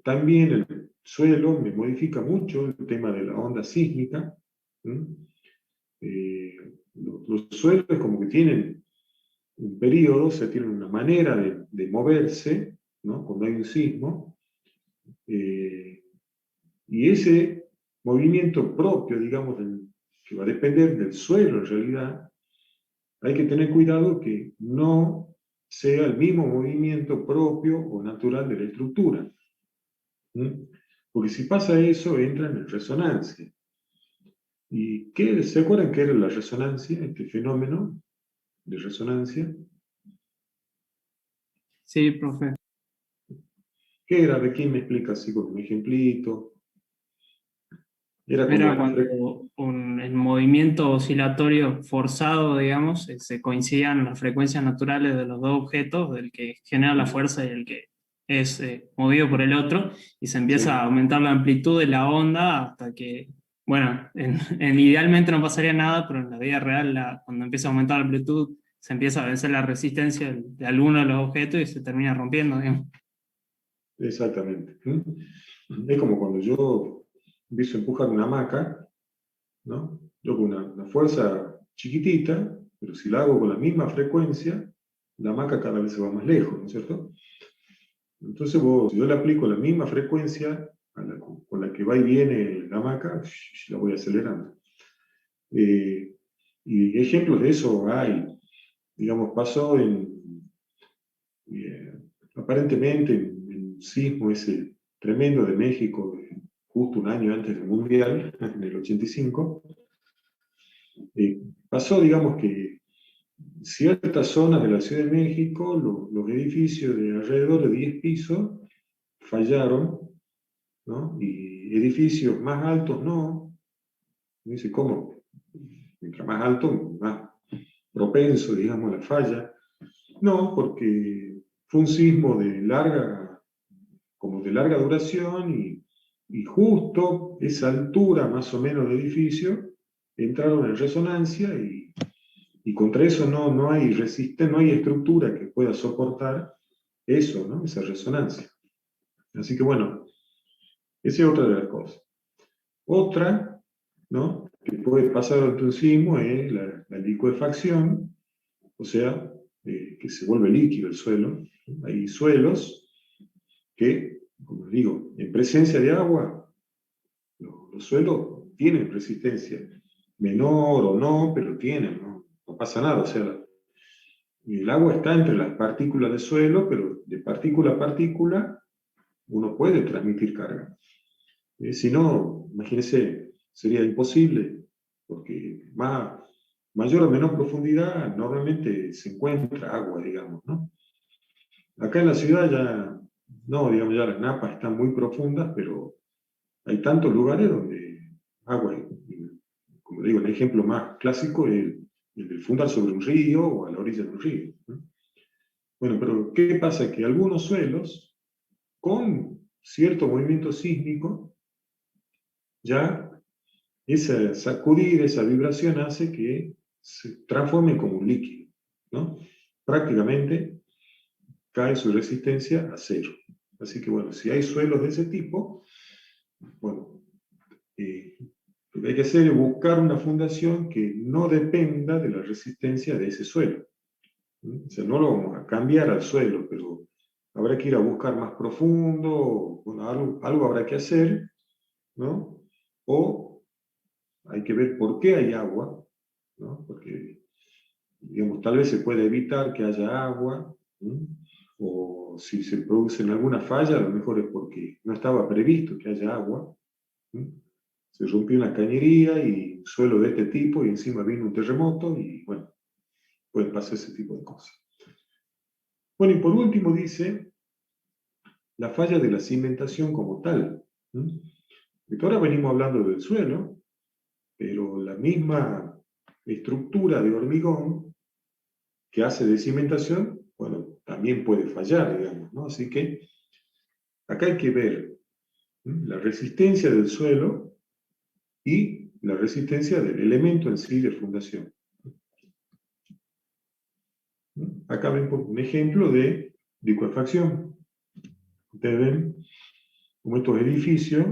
También el suelo me modifica mucho el tema de la onda sísmica. Los suelos como que tienen un periodo, o sea, tienen una manera de moverse, ¿no? Cuando hay un sismo, y ese movimiento propio, digamos, que va a depender del suelo en realidad, hay que tener cuidado que no sea el mismo movimiento propio o natural de la estructura. Porque si pasa eso, entran en resonancia. ¿Y se acuerdan qué era la resonancia, este fenómeno de resonancia? Sí, profe. ¿Qué era? ¿De quién me explica así con un ejemplito? Era Era cuando cuando el movimiento oscilatorio forzado, digamos, se coincidían las frecuencias naturales de los dos objetos, del que genera la fuerza y el que es movido por el otro, y se empieza Sí. a aumentar la amplitud de la onda hasta que, bueno, idealmente no pasaría nada, pero en la vida real, cuando empieza a aumentar la amplitud, se empieza a vencer la resistencia de alguno de los objetos y se termina rompiendo, digamos. Exactamente. Es como cuando yo empiezo a empujar una hamaca, ¿no? Yo con una fuerza chiquitita, pero si la hago con la misma frecuencia, la hamaca cada vez se va más lejos, ¿no es cierto? Entonces si yo le aplico la misma frecuencia con la que va y viene la hamaca, la voy acelerando. Y ejemplos de eso hay. Digamos, pasó aparentemente en el sismo ese tremendo de México, justo un año antes del Mundial, en el 85, pasó, digamos, que ciertas zonas de la Ciudad de México, los edificios de alrededor de 10 pisos, fallaron, ¿no? Y edificios más altos no. Dice, ¿cómo? Mientras más alto, más propenso, digamos, a la falla. No, porque fue un sismo de larga duración y justo esa altura más o menos de edificio entraron en resonancia y contra eso no hay no hay estructura que pueda soportar eso, ¿no? Esa resonancia. Así que bueno, esa es otra de las cosas. Otra, ¿no? Que puede pasar ante un sismo es la liquefacción, o sea, que se vuelve líquido el suelo. Hay suelos que, como digo, en presencia de agua, los suelos tienen resistencia, menor o no, pero tienen, no pasa nada. O sea, el agua está entre las partículas del suelo, pero de partícula a partícula uno puede transmitir carga. Si no, imagínense, sería imposible, porque mayor o menor profundidad normalmente se encuentra agua, digamos, ¿no? Acá en la ciudad no, digamos, ya las napas están muy profundas, pero hay tantos lugares donde agua, como digo, el ejemplo más clásico es el de fundar sobre un río o a la orilla de un río, ¿no? Bueno, pero ¿qué pasa? Que algunos suelos, con cierto movimiento sísmico, ya esa sacudir, esa vibración hace que se transforme como un líquido, ¿no? Prácticamente cae su resistencia a 0. Así que bueno, si hay suelos de ese tipo, bueno, lo que hay que hacer es buscar una fundación que no dependa de la resistencia de ese suelo. O sea, no lo vamos a cambiar al suelo, pero habrá que ir a buscar más profundo, bueno, algo habrá que hacer, ¿no? O hay que ver por qué hay agua, ¿no? Porque, digamos, tal vez se puede evitar que haya agua, ¿no? O si se produce alguna falla, a lo mejor es porque no estaba previsto que haya agua, ¿no? Se rompió una cañería y suelo de este tipo y encima vino un terremoto y bueno, puede pasar ese tipo de cosas. Bueno, y por último dice la falla de la cimentación como tal. Porque ahora venimos hablando del suelo, pero la misma estructura de hormigón que hace de cimentación, bueno, también puede fallar, digamos, ¿no? Así que acá hay que ver la resistencia del suelo y la resistencia del elemento en sí de fundación. Acá ven un ejemplo de licuefacción. Ustedes ven como estos edificios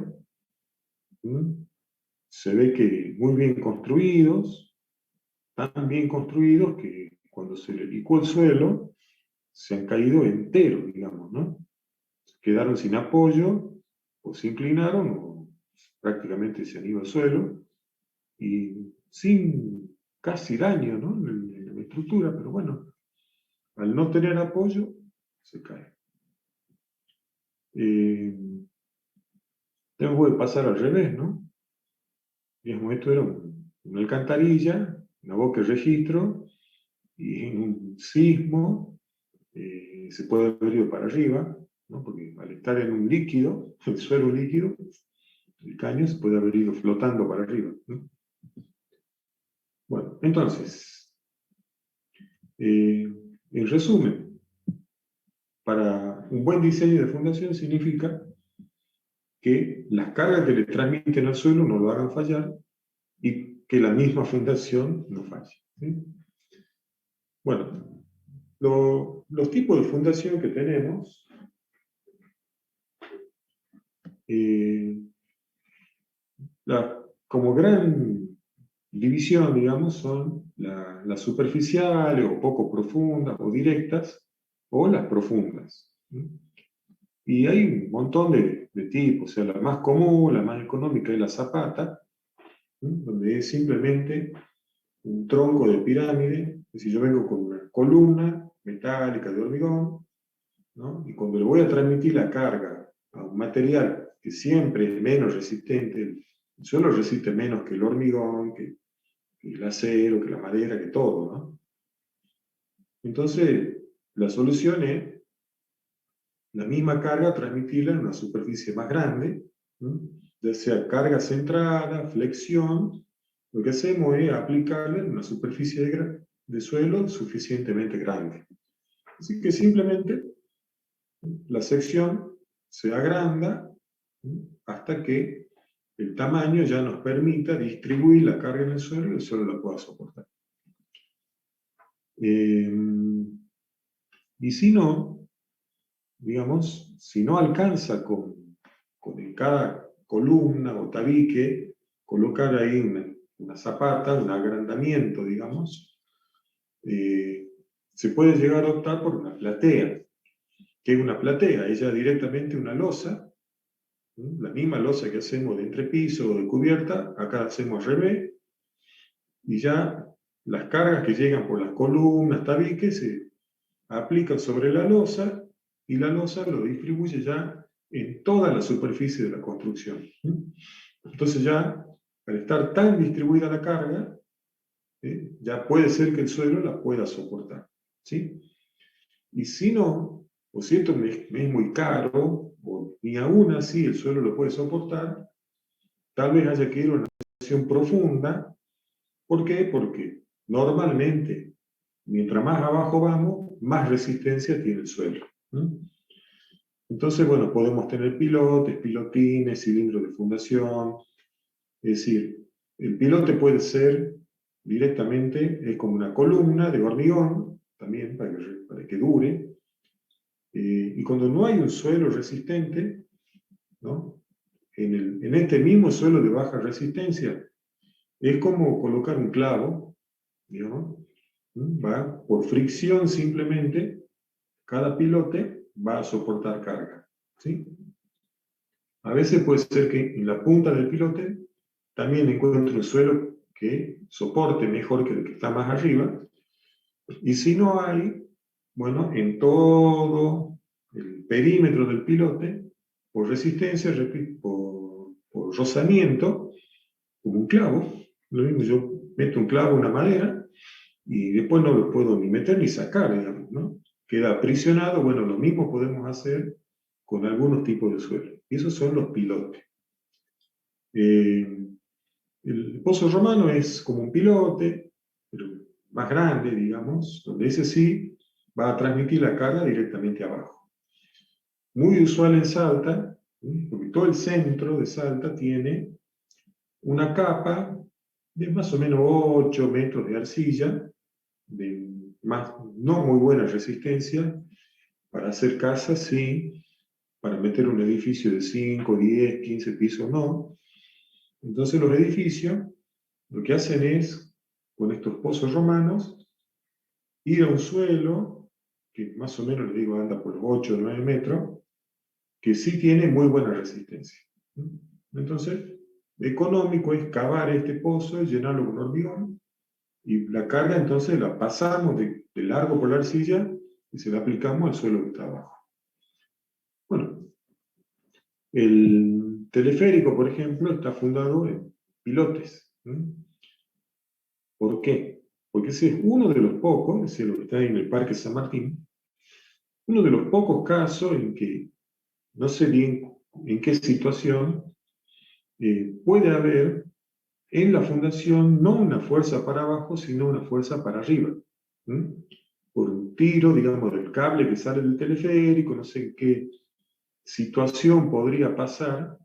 se ve que muy bien construidos, tan bien construidos que cuando se le licuó el suelo, se han caído enteros, digamos, ¿no? Quedaron sin apoyo, o se inclinaron, o prácticamente se han ido al suelo, y sin casi daño, ¿no? En la estructura, pero bueno, al no tener apoyo, se cae. Tengo que pasar al revés, ¿no? Digamos, esto era una alcantarilla, una boca de registro, y en un sismo se puede haber ido para arriba, ¿no? Porque al estar en un líquido, el suelo líquido, el caño se puede haber ido flotando para arriba, ¿no? Bueno, entonces, en resumen, para un buen diseño de fundación significa que las cargas que le transmiten al suelo no lo hagan fallar y que la misma fundación no falle, ¿sí? Bueno, los tipos de fundación que tenemos, como gran división, digamos, son las superficiales o poco profundas o directas o las profundas. Y hay un montón de tipos, o sea, la más común, la más económica es la zapata, donde es simplemente un tronco de pirámide, es decir, yo vengo con una columna metálica de hormigón, ¿no? Y cuando le voy a transmitir la carga a un material que siempre es menos resistente, el suelo resiste menos que el hormigón, que el acero, que la madera, que todo, ¿no? Entonces, la solución es la misma carga transmitirla en una superficie más grande, ¿no? Ya sea carga centrada, flexión, lo que hacemos es aplicarla en una superficie de suelo suficientemente grande. Así que simplemente la sección se agranda, ¿no? Hasta que el tamaño ya nos permita distribuir la carga en el suelo y el suelo la pueda soportar. Y si no, digamos, si no alcanza con en cada columna o tabique, colocar ahí una zapata, un agrandamiento, digamos, se puede llegar a optar por una platea. ¿Qué es una platea? Es ya directamente una losa, ¿no? La misma losa que hacemos de entrepiso o de cubierta, acá hacemos al revés, y ya las cargas que llegan por las columnas, tabiques, se aplican sobre la losa, y la losa lo distribuye ya en toda la superficie de la construcción. Entonces ya, al estar tan distribuida la carga, ya puede ser que el suelo la pueda soportar, ¿sí? Y si no, o si esto me es muy caro, o ni aún así el suelo lo puede soportar, tal vez haya que ir a una fundación profunda. ¿Por qué? Porque normalmente, mientras más abajo vamos, más resistencia tiene el suelo. Entonces, bueno, podemos tener pilotes, pilotines, cilindros de fundación. Es decir, el pilote puede ser directamente, es como una columna de hormigón, también para que dure, Y cuando no hay un suelo resistente, ¿no? En este mismo suelo de baja resistencia, es como colocar un clavo, digamos, va por fricción simplemente, cada pilote va a soportar carga, ¿sí? A veces puede ser que en la punta del pilote también encuentre un suelo que soporte mejor que el que está más arriba, y si no hay, bueno, en todo el perímetro del pilote, por resistencia, por rozamiento, como un clavo, lo mismo yo meto un clavo en una madera, y después no lo puedo ni meter ni sacar, digamos, ¿no? Queda aprisionado. Bueno, lo mismo podemos hacer con algunos tipos de suelo. Y esos son los pilotes. El pozo romano es como un pilote, pero más grande, digamos, donde ese sí va a transmitir la carga directamente abajo. Muy usual en Salta, porque todo el centro de Salta tiene una capa de más o menos 8 metros de arcilla, de no muy buena resistencia, para hacer casas sí, para meter un edificio de 5, 10, 15 pisos no. Entonces los edificios lo que hacen es, con estos pozos romanos, ir a un suelo, que más o menos, les digo, anda por los 8 o 9 metros, que sí tiene muy buena resistencia. Entonces, económico es cavar este pozo y llenarlo con hormigón, y la carga entonces la pasamos de largo por la arcilla y se la aplicamos al suelo que está abajo. Bueno, el teleférico, por ejemplo, está fundado en pilotes. ¿Por qué? Porque ese es uno de los pocos, es decir, lo que está ahí en el Parque San Martín, uno de los pocos casos en que, no sé bien en qué situación, puede haber en la fundación no una fuerza para abajo, sino una fuerza para arriba. Por un tiro, digamos, del cable que sale del teleférico, no sé en qué situación podría pasar,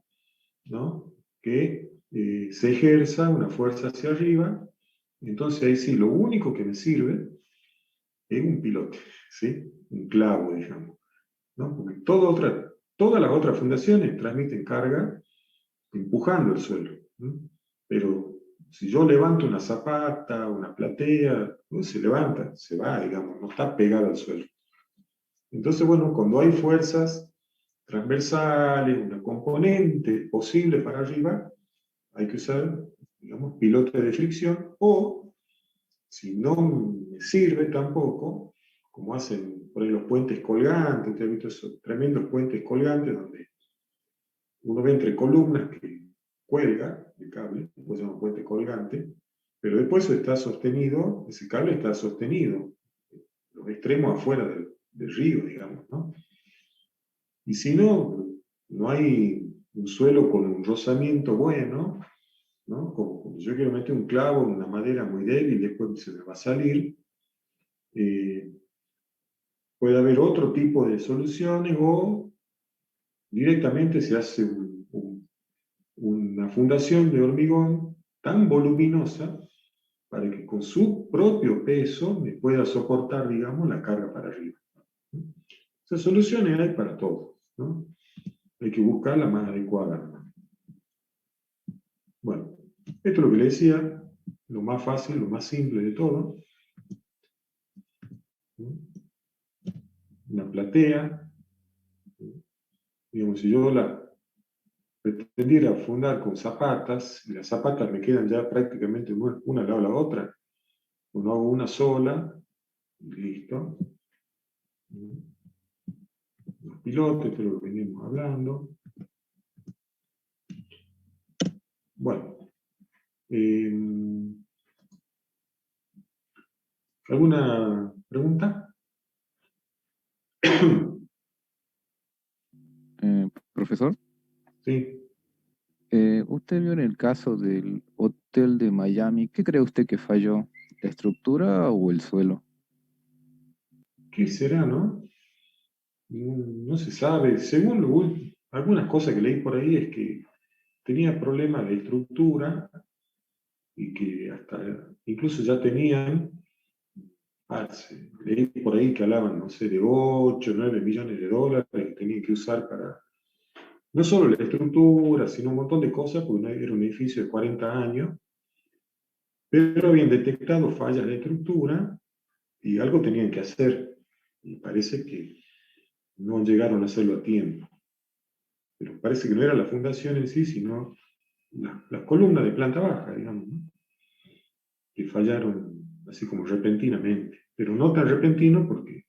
¿no? Que se ejerza una fuerza hacia arriba. Entonces ahí sí, lo único que me sirve es un pilote, ¿sí? Un clavo, digamos, ¿no? Porque todas las otras fundaciones transmiten carga empujando el suelo, ¿no? Pero si yo levanto una zapata, una platea, no se levanta, se va, digamos, no está pegada al suelo. Entonces, bueno, cuando hay fuerzas transversales, una componente posible para arriba, hay que usar, digamos, pilote de fricción, o si no me sirve tampoco, como hacen por ahí los puentes colgantes, ustedes han visto esos tremendos puentes colgantes donde uno ve entre columnas que cuelga el cable, pues se llama puente colgante, pero después está sostenido, ese cable está sostenido, los extremos afuera del río, digamos, ¿no? Y si no, no hay un suelo con un rozamiento bueno, ¿no? Como yo quiero meter un clavo en una madera muy débil, después se me va a salir. Puede haber otro tipo de soluciones, o directamente se hace una fundación de hormigón tan voluminosa para que con su propio peso me pueda soportar, digamos, la carga para arriba. Esas soluciones hay para todos, ¿no? Hay que buscar la más adecuada. Bueno, esto es lo que le decía, lo más fácil, lo más simple de todo. Una platea. Digamos, si yo la pretendiera fundar con zapatas, y las zapatas me quedan ya prácticamente una al lado de la otra, uno hago una sola, y listo. Los pilotes, esto es lo que venimos hablando. Bueno, ¿alguna pregunta? Profesor, Sí. usted vio en el caso del hotel de Miami, ¿qué cree usted que falló? ¿La estructura o el suelo? ¿Qué será, no? No se sabe. Según algunas cosas que leí por ahí es que tenía problemas de estructura, y que hasta incluso ya tenían leí por ahí que hablaban, no sé, de 8, 9 millones de dólares que tenían que usar para, no solo la estructura, sino un montón de cosas, porque era un edificio de 40 años, pero habían detectado fallas de estructura y algo tenían que hacer. Y parece que no llegaron a hacerlo a tiempo. Pero parece que no era la fundación en sí, sino las columnas de planta baja, digamos, ¿no? Que fallaron así como repentinamente. Pero no tan repentino porque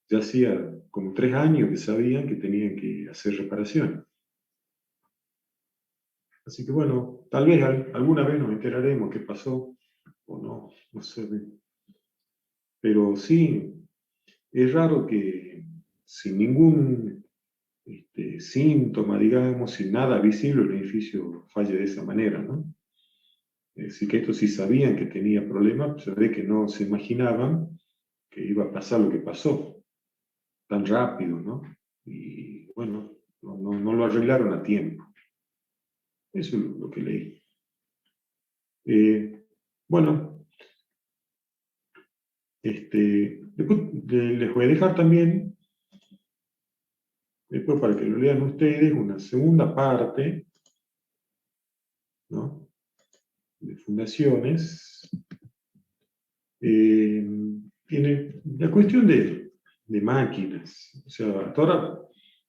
ya hacía como 3 años que sabían que tenían que hacer reparaciones. Así que bueno, tal vez alguna vez nos enteraremos qué pasó, o no, no sé. Pero sí, es raro que sin ningún síntoma, digamos, sin nada visible, el edificio falle de esa manera, ¿no? Es decir, que estos sí sabían que tenía problemas, se ve que no se imaginaban que iba a pasar lo que pasó, tan rápido, ¿no? Y bueno, no lo arreglaron a tiempo. Eso es lo que leí. Bueno, después les voy a dejar también, después para que lo lean ustedes, una segunda parte, ¿no? De fundaciones. Tiene la cuestión de máquinas. O sea, hasta ahora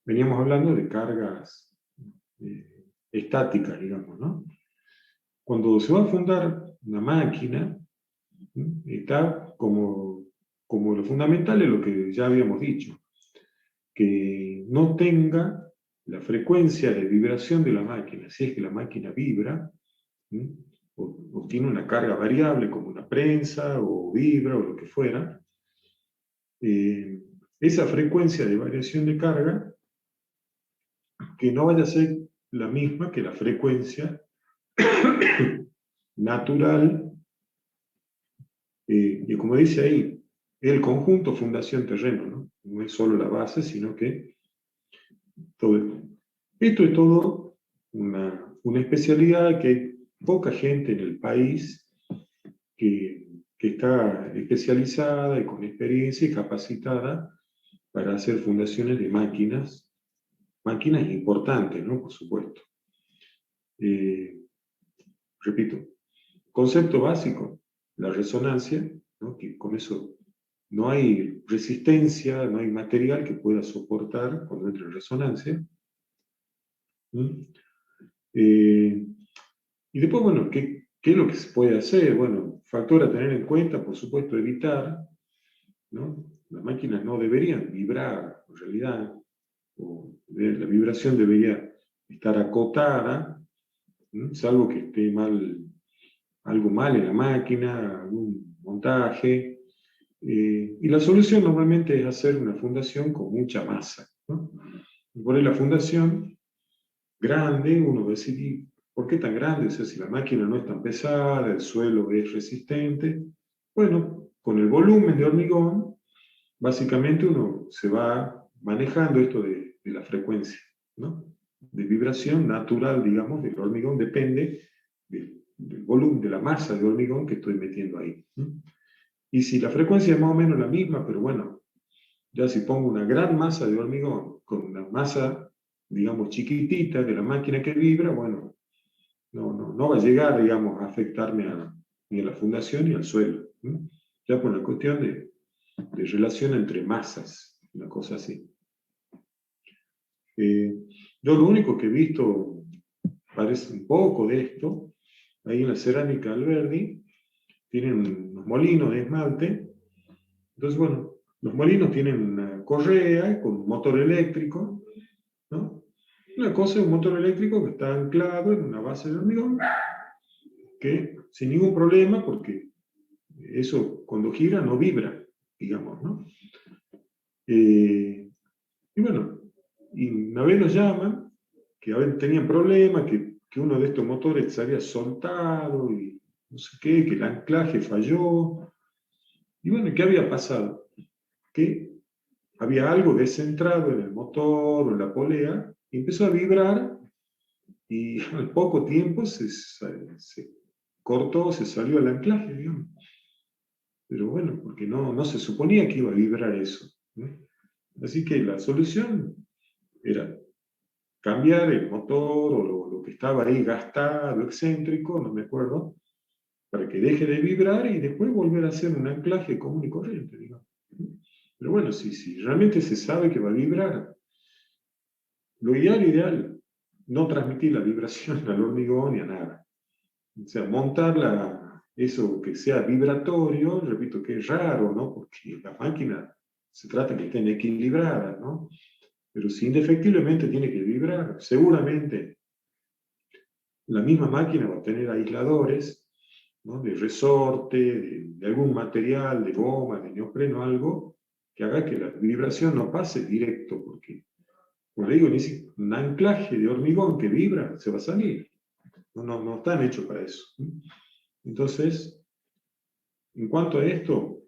veníamos hablando de cargas estáticas, digamos, ¿no? Cuando se va a fundar una máquina, está como lo fundamental es lo que ya habíamos dicho, que no tenga la frecuencia de vibración de la máquina, si es que la máquina vibra, o tiene una carga variable como una prensa, o vibra, o lo que fuera, esa frecuencia de variación de carga, que no vaya a ser la misma que la frecuencia natural, y como dice ahí, el conjunto fundación terreno, ¿no? No es solo la base, sino que todo esto es todo una especialidad que hay poca gente en el país que está especializada y con experiencia y capacitada para hacer fundaciones de máquinas importantes, ¿no? Por supuesto. Repito, concepto básico, la resonancia, ¿no? Que con eso no hay resistencia, no hay material que pueda soportar cuando entra en resonancia. Y después, bueno, ¿qué es lo que se puede hacer? Bueno, factor a tener en cuenta, por supuesto, evitar, ¿no? Las máquinas no deberían vibrar, en realidad, la vibración debería estar acotada, salvo que esté algo mal en la máquina, algún montaje. Y la solución normalmente es hacer una fundación con mucha masa, ¿no? Poner la fundación grande, uno va a decir, ¿por qué tan grande? O sea, si la máquina no es tan pesada, el suelo es resistente. Bueno, con el volumen de hormigón, básicamente uno se va manejando esto de la frecuencia, ¿no? De vibración natural, digamos, del hormigón, depende del volumen, de la masa de hormigón que estoy metiendo ahí, ¿no? Y si la frecuencia es más o menos la misma, pero bueno, ya si pongo una gran masa de hormigón con una masa, digamos, chiquitita de la máquina que vibra, bueno, no va a llegar, digamos, a afectarme ni a la fundación ni al suelo, ¿no? Ya por una cuestión de relación entre masas, una cosa así. Yo lo único que he visto, parece un poco de esto, ahí en la cerámica Alberdi, tienen unos molinos de esmalte. Entonces, bueno, los molinos tienen una correa con un motor eléctrico, ¿no? Una cosa es un motor eléctrico que está anclado en una base de hormigón, que sin ningún problema, porque eso cuando gira no vibra, digamos, ¿no? Y bueno, y una vez nos llaman, que a veces tenían problemas, que uno de estos motores se había soltado y no sé qué, que el anclaje falló. Y bueno, ¿qué había pasado? Que había algo descentrado en el motor o en la polea, y empezó a vibrar, y al poco tiempo se cortó, se salió el anclaje, digamos. Pero bueno, porque no se suponía que iba a vibrar eso, ¿no? Así que la solución era cambiar el motor o lo que estaba ahí gastado, excéntrico, no me acuerdo, para que deje de vibrar y después volver a hacer un anclaje común y corriente, digamos. Pero bueno, si realmente se sabe que va a vibrar, lo ideal, no transmitir la vibración al hormigón ni a nada. O sea, montar eso que sea vibratorio, repito que es raro, ¿no? Porque la máquina se trata que estén equilibradas, ¿no? Pero si indefectiblemente tiene que vibrar, seguramente la misma máquina va a tener aisladores, ¿no? De resorte, de algún material, de goma, de neopreno, algo, que haga que la vibración no pase directo, porque, como le digo, un anclaje de hormigón que vibra se va a salir. No están hechos para eso. Entonces, en cuanto a esto,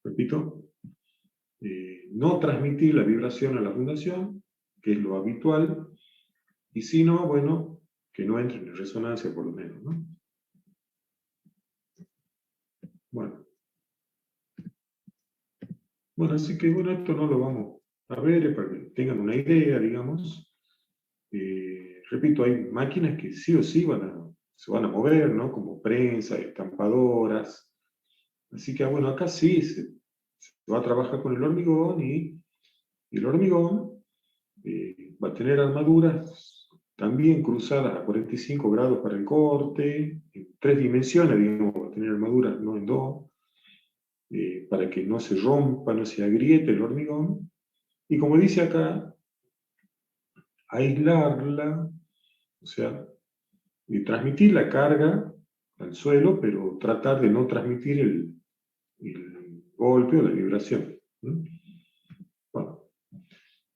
repito, no transmitir la vibración a la fundación, que es lo habitual, y si no, bueno, que no entre en resonancia por lo menos, ¿no? Bueno, así que bueno, esto no lo vamos a ver para que tengan una idea, digamos. Repito, hay máquinas que sí o sí se van a mover, ¿no? Como prensa, estampadoras. Así que bueno, acá sí se va a trabajar con el hormigón y el hormigón va a tener armaduras también cruzadas a 45 grados para el corte, en 3 dimensiones, digamos, va a tener armaduras, no en 2, para que no se rompa, no se agriete el hormigón. Y como dice acá, aislarla, o sea, y transmitir la carga al suelo, pero tratar de no transmitir el golpe o la vibración. ¿No? Bueno,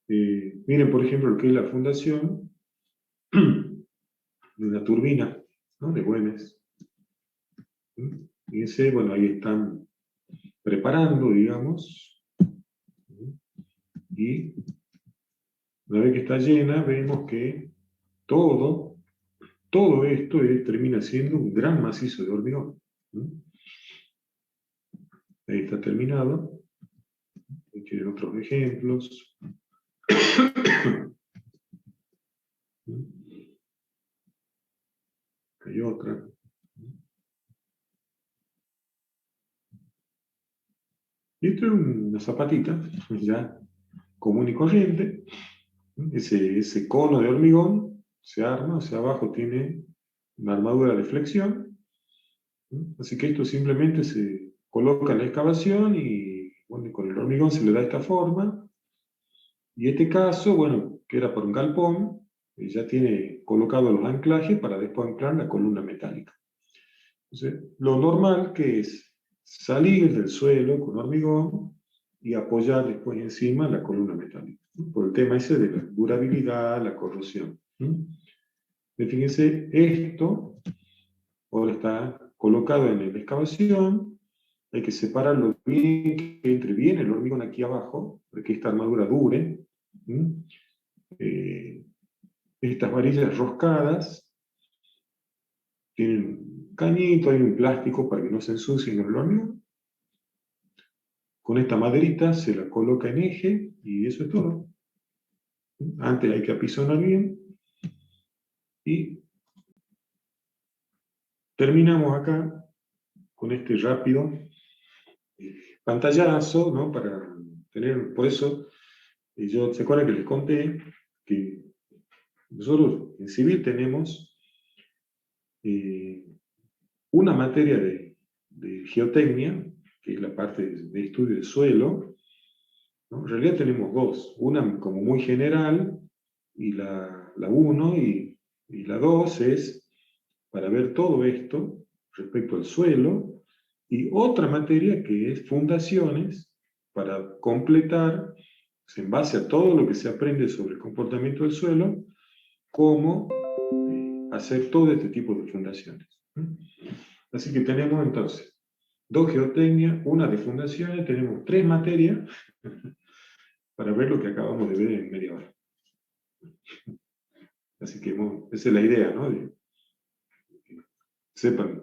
miren, por ejemplo, lo que es la fundación de una turbina, ¿no? De Güemes. Fíjense, bueno, ahí están preparando, digamos, y una vez que está llena, vemos que todo esto termina siendo un gran macizo de hormigón. Ahí está terminado. Aquí tienen otros ejemplos. Hay otra. Y esto es una zapatita, ya común y corriente. Ese cono de hormigón se arma, hacia abajo tiene una armadura de flexión. Así que esto simplemente se coloca en la excavación y bueno, con el hormigón se le da esta forma. Y este caso, bueno, que era por un galpón, ya tiene colocado los anclajes para después anclar la columna metálica. Entonces, lo normal que es salir del suelo con hormigón y apoyar después encima la columna metálica, ¿no? Por el tema ese de la durabilidad, la corrosión. Fíjense, esto ahora está colocado en la excavación, hay que separarlo bien, que entre bien el hormigón aquí abajo, para que esta armadura dure. Estas varillas roscadas tienen un cañito, hay un plástico para que no se ensucien con el hormigón. Con esta maderita se la coloca en eje y eso es todo. Antes hay que apisonar bien y terminamos acá con este rápido pantallazo, ¿no? Para tener, por eso, ¿se acuerdan que les conté que nosotros en civil tenemos una materia de geotecnia, que es la parte de estudio del suelo, ¿no? En realidad tenemos dos, una como muy general, y la 1 y la 2 es para ver todo esto respecto al suelo, y otra materia que es fundaciones, para completar, en base a todo lo que se aprende sobre el comportamiento del suelo, cómo hacer todo este tipo de fundaciones. Así que tenemos entonces 2 geotecnias, una de fundaciones, tenemos 3 materias para ver lo que acabamos de ver en media hora. Así que bueno, esa es la idea, ¿no? Que sepan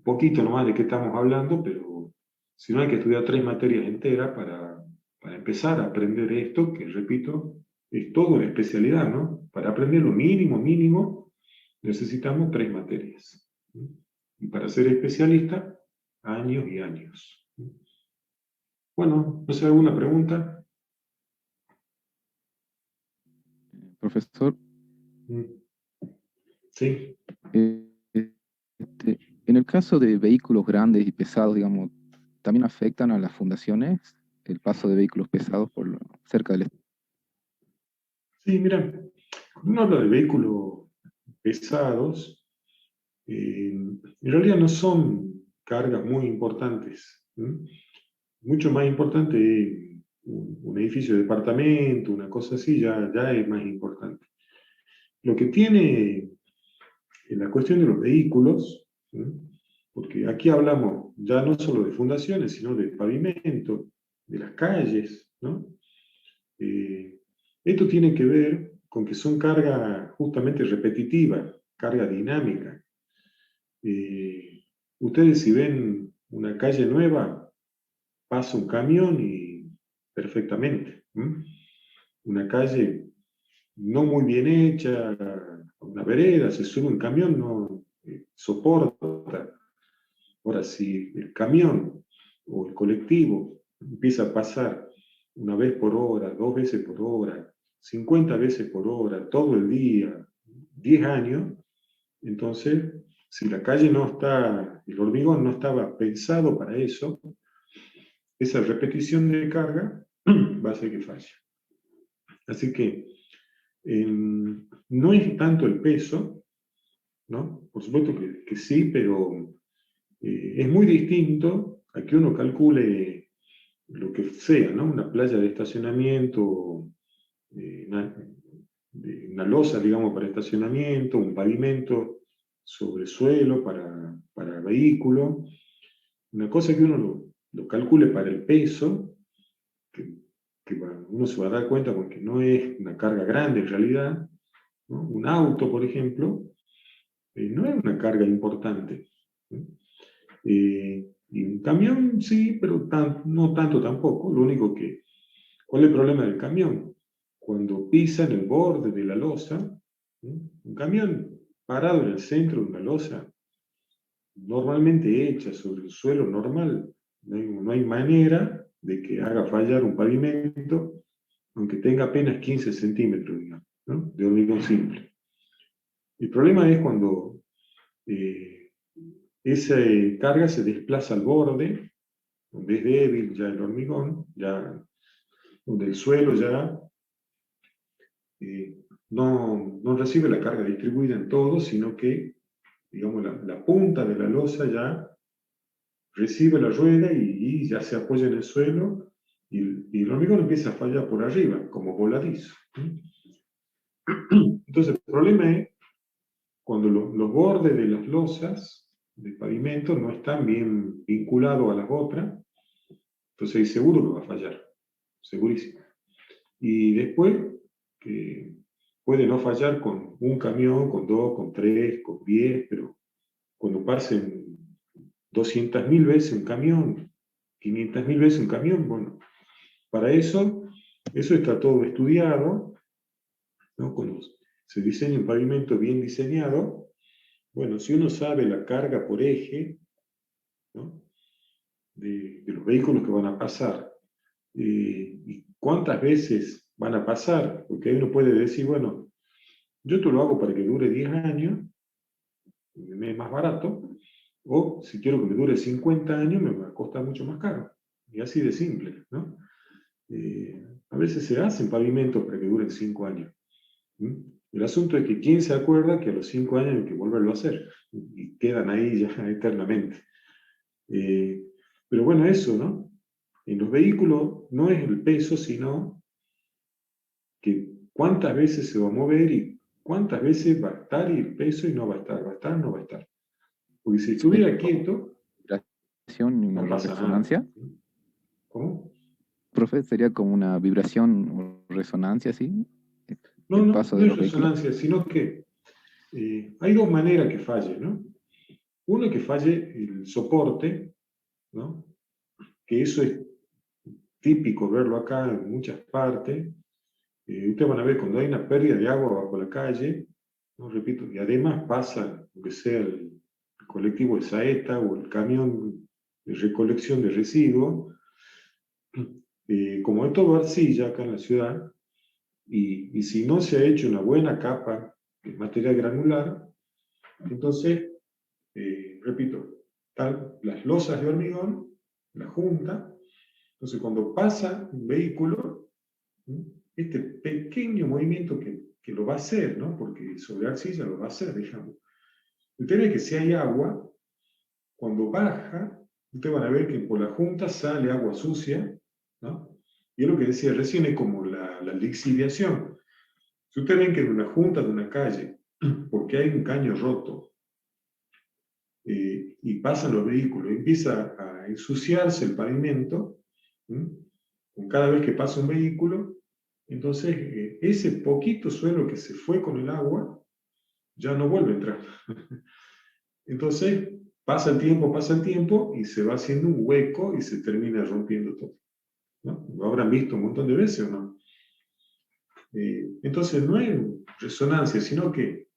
poquito nomás de qué estamos hablando, pero si no hay que estudiar 3 materias enteras para empezar a aprender esto, que repito, es toda una especialidad, ¿no? Para aprender lo mínimo, mínimo, necesitamos 3 materias. Y para ser especialista, años y años. Bueno, ¿no sé alguna pregunta? Profesor, Sí. En el caso de vehículos grandes y pesados, digamos, ¿también afectan a las fundaciones el paso de vehículos pesados cerca del... Sí, mira, cuando uno habla de vehículos pesados, en realidad no son cargas muy importantes. Mucho más importante es un edificio de departamento, una cosa así, ya es más importante. Lo que tiene en la cuestión de los vehículos, porque aquí hablamos ya no solo de fundaciones, sino de pavimento, de las calles, ¿no? Esto tiene que ver con que son cargas justamente repetitivas, carga dinámica. Ustedes si ven una calle nueva, pasa un camión y perfectamente. Una calle no muy bien hecha, una vereda, se sube un camión, no soporta. Ahora, si el camión o el colectivo empieza a pasar una vez por hora, 2 veces por hora, 50 veces por hora, todo el día, 10 años, entonces, si la calle no está, el hormigón no estaba pensado para eso, esa repetición de carga va a hacer que falle. Así que no es tanto el peso, ¿no? Por supuesto que sí, pero es muy distinto a que uno calcule lo que sea, ¿no? Una playa de estacionamiento, una losa, digamos, para estacionamiento, un pavimento sobre suelo para vehículo. Una cosa que uno lo calcule para el peso, que bueno, uno se va a dar cuenta porque no es una carga grande en realidad, ¿no? Un auto, por ejemplo, no es una carga importante, ¿no? Y un camión sí, pero no tanto tampoco. Lo único que, ¿cuál es el problema del camión? Cuando pisa en el borde de la losa, ¿no? Un camión parado en el centro de una losa, normalmente hecha sobre el suelo normal, no hay manera de que haga fallar un pavimento, aunque tenga apenas 15 centímetros, digamos, ¿no? De hormigón simple. El problema es cuando esa carga se desplaza al borde, donde es débil ya el hormigón, ya, donde el suelo ya no recibe la carga distribuida en todo, sino que, digamos, la punta de la losa ya recibe la rueda y ya se apoya en el suelo y el hormigón empieza a fallar por arriba, como voladizo. Entonces, el problema es cuando los bordes de las losas de pavimento no están bien vinculados a las otras, entonces ahí seguro que va a fallar, segurísimo. Y después, que puede no fallar con un camión, con 2, con 3, con 10, pero cuando pasen 200.000 veces un camión, 500.000 veces un camión, bueno, para eso está todo estudiado, ¿no? Cuando se diseña un pavimento bien diseñado, bueno, si uno sabe la carga por eje, ¿no? de los vehículos que van a pasar, y cuántas veces van a pasar, porque ahí uno puede decir, bueno, yo te lo hago para que dure 10 años, me es más barato, o si quiero que me dure 50 años, me va a costar mucho más caro. Y así de simple, ¿no? A veces se hacen pavimentos para que duren 5 años. El asunto es que quién se acuerda que a los 5 años hay que volverlo a hacer, y quedan ahí ya eternamente. Pero bueno, eso, ¿no? En los vehículos no es el peso, sino que cuántas veces se va a mover y cuántas veces va a estar y el peso y no va a estar, va a estar, no va a estar. Porque si estuviera quieto, ¿Vibración y no una pasa resonancia? nada. ¿Cómo? Profe, ¿sería como una vibración o resonancia, así? No, El no, paso no de es los vehículos. resonancia, sino que hay dos maneras que falle, ¿no? Uno es que falle el soporte, ¿no? Que eso es típico verlo acá en muchas partes. Ustedes van a ver cuando hay una pérdida de agua bajo la calle, ¿no? Repito, y además pasa, lo que sea el colectivo de saeta o el camión de recolección de residuos, como es todo arcilla acá en la ciudad, y si no se ha hecho una buena capa de material granular, entonces, repito, están las losas de hormigón, la junta, entonces cuando pasa un vehículo, ¿sí? Este pequeño movimiento que lo va a hacer, ¿no? Porque sobre arcilla lo va a hacer, digamos. Usted ve que si hay agua, cuando baja, ustedes van a ver que por la junta sale agua sucia, ¿no? Y es lo que decía recién, es como la lixiviación. Si ustedes ven que en una junta de una calle, porque hay un caño roto, y pasan los vehículos, empieza a ensuciarse el pavimento, ¿sí? Con cada vez que pasa un vehículo, entonces ese poquito suelo que se fue con el agua, ya no vuelve a entrar. Entonces, pasa el tiempo y se va haciendo un hueco y se termina rompiendo todo, ¿no? Lo habrán visto un montón de veces, ¿o no? Entonces, no es resonancia, sino que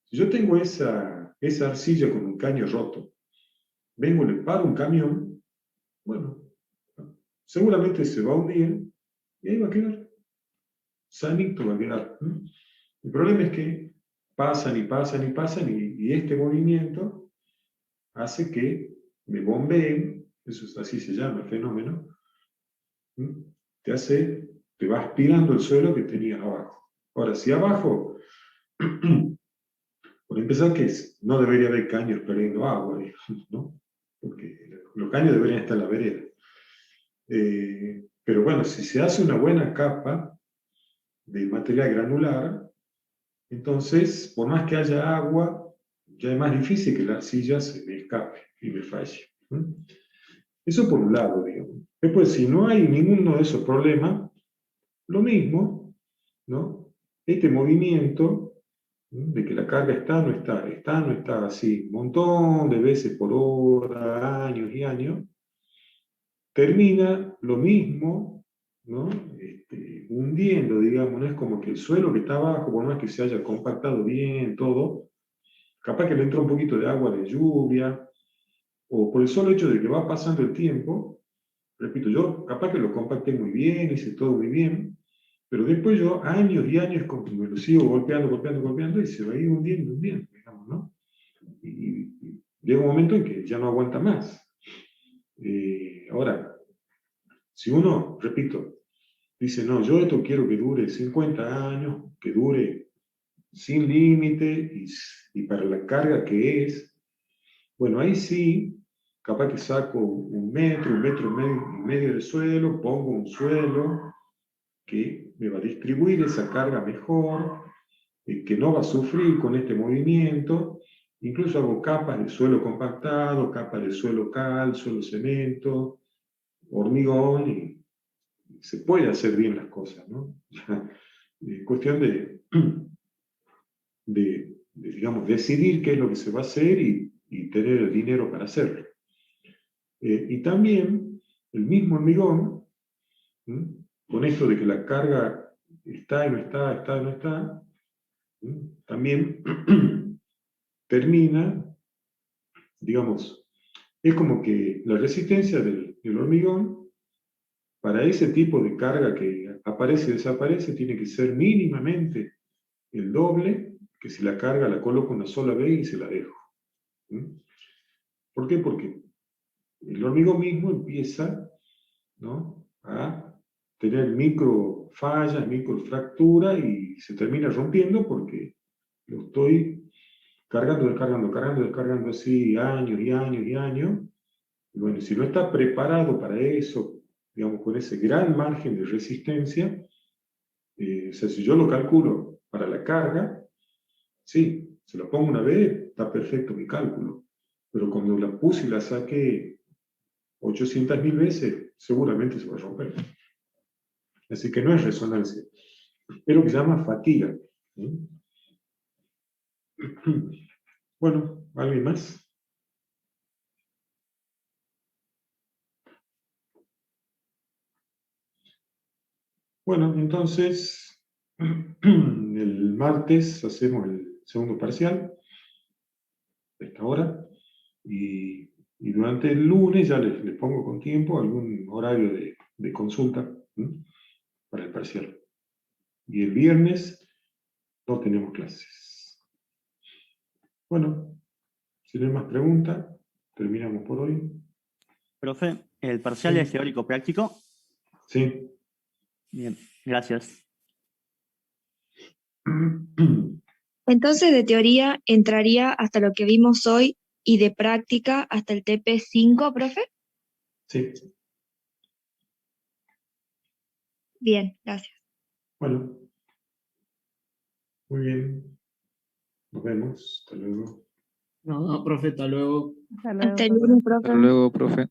si yo tengo esa arcilla con un caño roto, vengo, le paro un camión, bueno, seguramente se va a hundir y ahí va a quedar. Sanito va a quedar. El problema es que pasan y pasan y pasan y este movimiento hace que me bombeen, eso es, así se llama el fenómeno, te va aspirando el suelo que tenías abajo. Ahora, si abajo, por empezar, que no debería haber caños perdiendo agua, ¿no? Porque los caños deberían estar en la vereda. Pero bueno, si se hace una buena capa de material granular, entonces, por más que haya agua, ya es más difícil que la arcilla se me escape y me falle. Eso por un lado, digamos. Después, si no hay ninguno de esos problemas, lo mismo, ¿no? Este movimiento, ¿no? De que la carga está, no está, así, un montón de veces por hora, años y años, termina lo mismo, ¿no? Hundiendo, digamos, no es como que el suelo que está abajo, por más que se haya compactado bien, todo, capaz que le entra un poquito de agua de lluvia, o por el solo hecho de que va pasando el tiempo, repito, yo capaz que lo compacté muy bien, hice todo muy bien, pero después yo años y años como que me lo sigo golpeando, y se va a ir hundiendo, digamos, ¿no? Y llega un momento en que ya no aguanta más. Ahora, si uno, repito, dice, no, yo esto quiero que dure 50 años, que dure sin límite y para la carga que es, bueno, ahí sí, capaz que saco un metro y medio de suelo, pongo un suelo que me va a distribuir esa carga mejor, que no va a sufrir con este movimiento, incluso hago capas de suelo compactado, capas de suelo cal, suelo cemento, hormigón, y se puede hacer bien las cosas, ¿no? Es cuestión digamos, decidir qué es lo que se va a hacer y tener el dinero para hacerlo. Y también el mismo hormigón, con esto de que la carga está y no está y no está, también termina, digamos, es como que la resistencia del hormigón para ese tipo de carga que aparece y desaparece tiene que ser mínimamente el doble que si la carga la coloco una sola vez y se la dejo. ¿Por qué? Porque el hormigón mismo empieza, ¿no?, a tener micro fallas, micro fracturas y se termina rompiendo porque lo estoy descargando así años y años y años. Y bueno, si no está preparado para eso, digamos, con ese gran margen de resistencia, o sea, si yo lo calculo para la carga, sí, se lo pongo una vez, está perfecto mi cálculo. Pero cuando la puse y la saqué 800.000 veces, seguramente se va a romper. Así que no es resonancia, es lo que se llama fatiga. Bueno, ¿alguien más? Bueno, entonces, el martes hacemos el segundo parcial, a esta hora, y durante el lunes ya les pongo con tiempo algún horario de consulta, ¿m? Para el parcial. Y el viernes no tenemos clases. Bueno, si no hay más preguntas, terminamos por hoy. Profe, ¿el parcial Sí. es teórico práctico? Sí. Bien, gracias. Entonces, de teoría entraría hasta lo que vimos hoy y de práctica hasta el TP5, profe. Sí. Bien, gracias. Bueno. Muy bien. Nos vemos. Hasta luego. No, profe, hasta luego. Hasta luego, Hasta el profe. lunes, profe. Hasta luego, profe.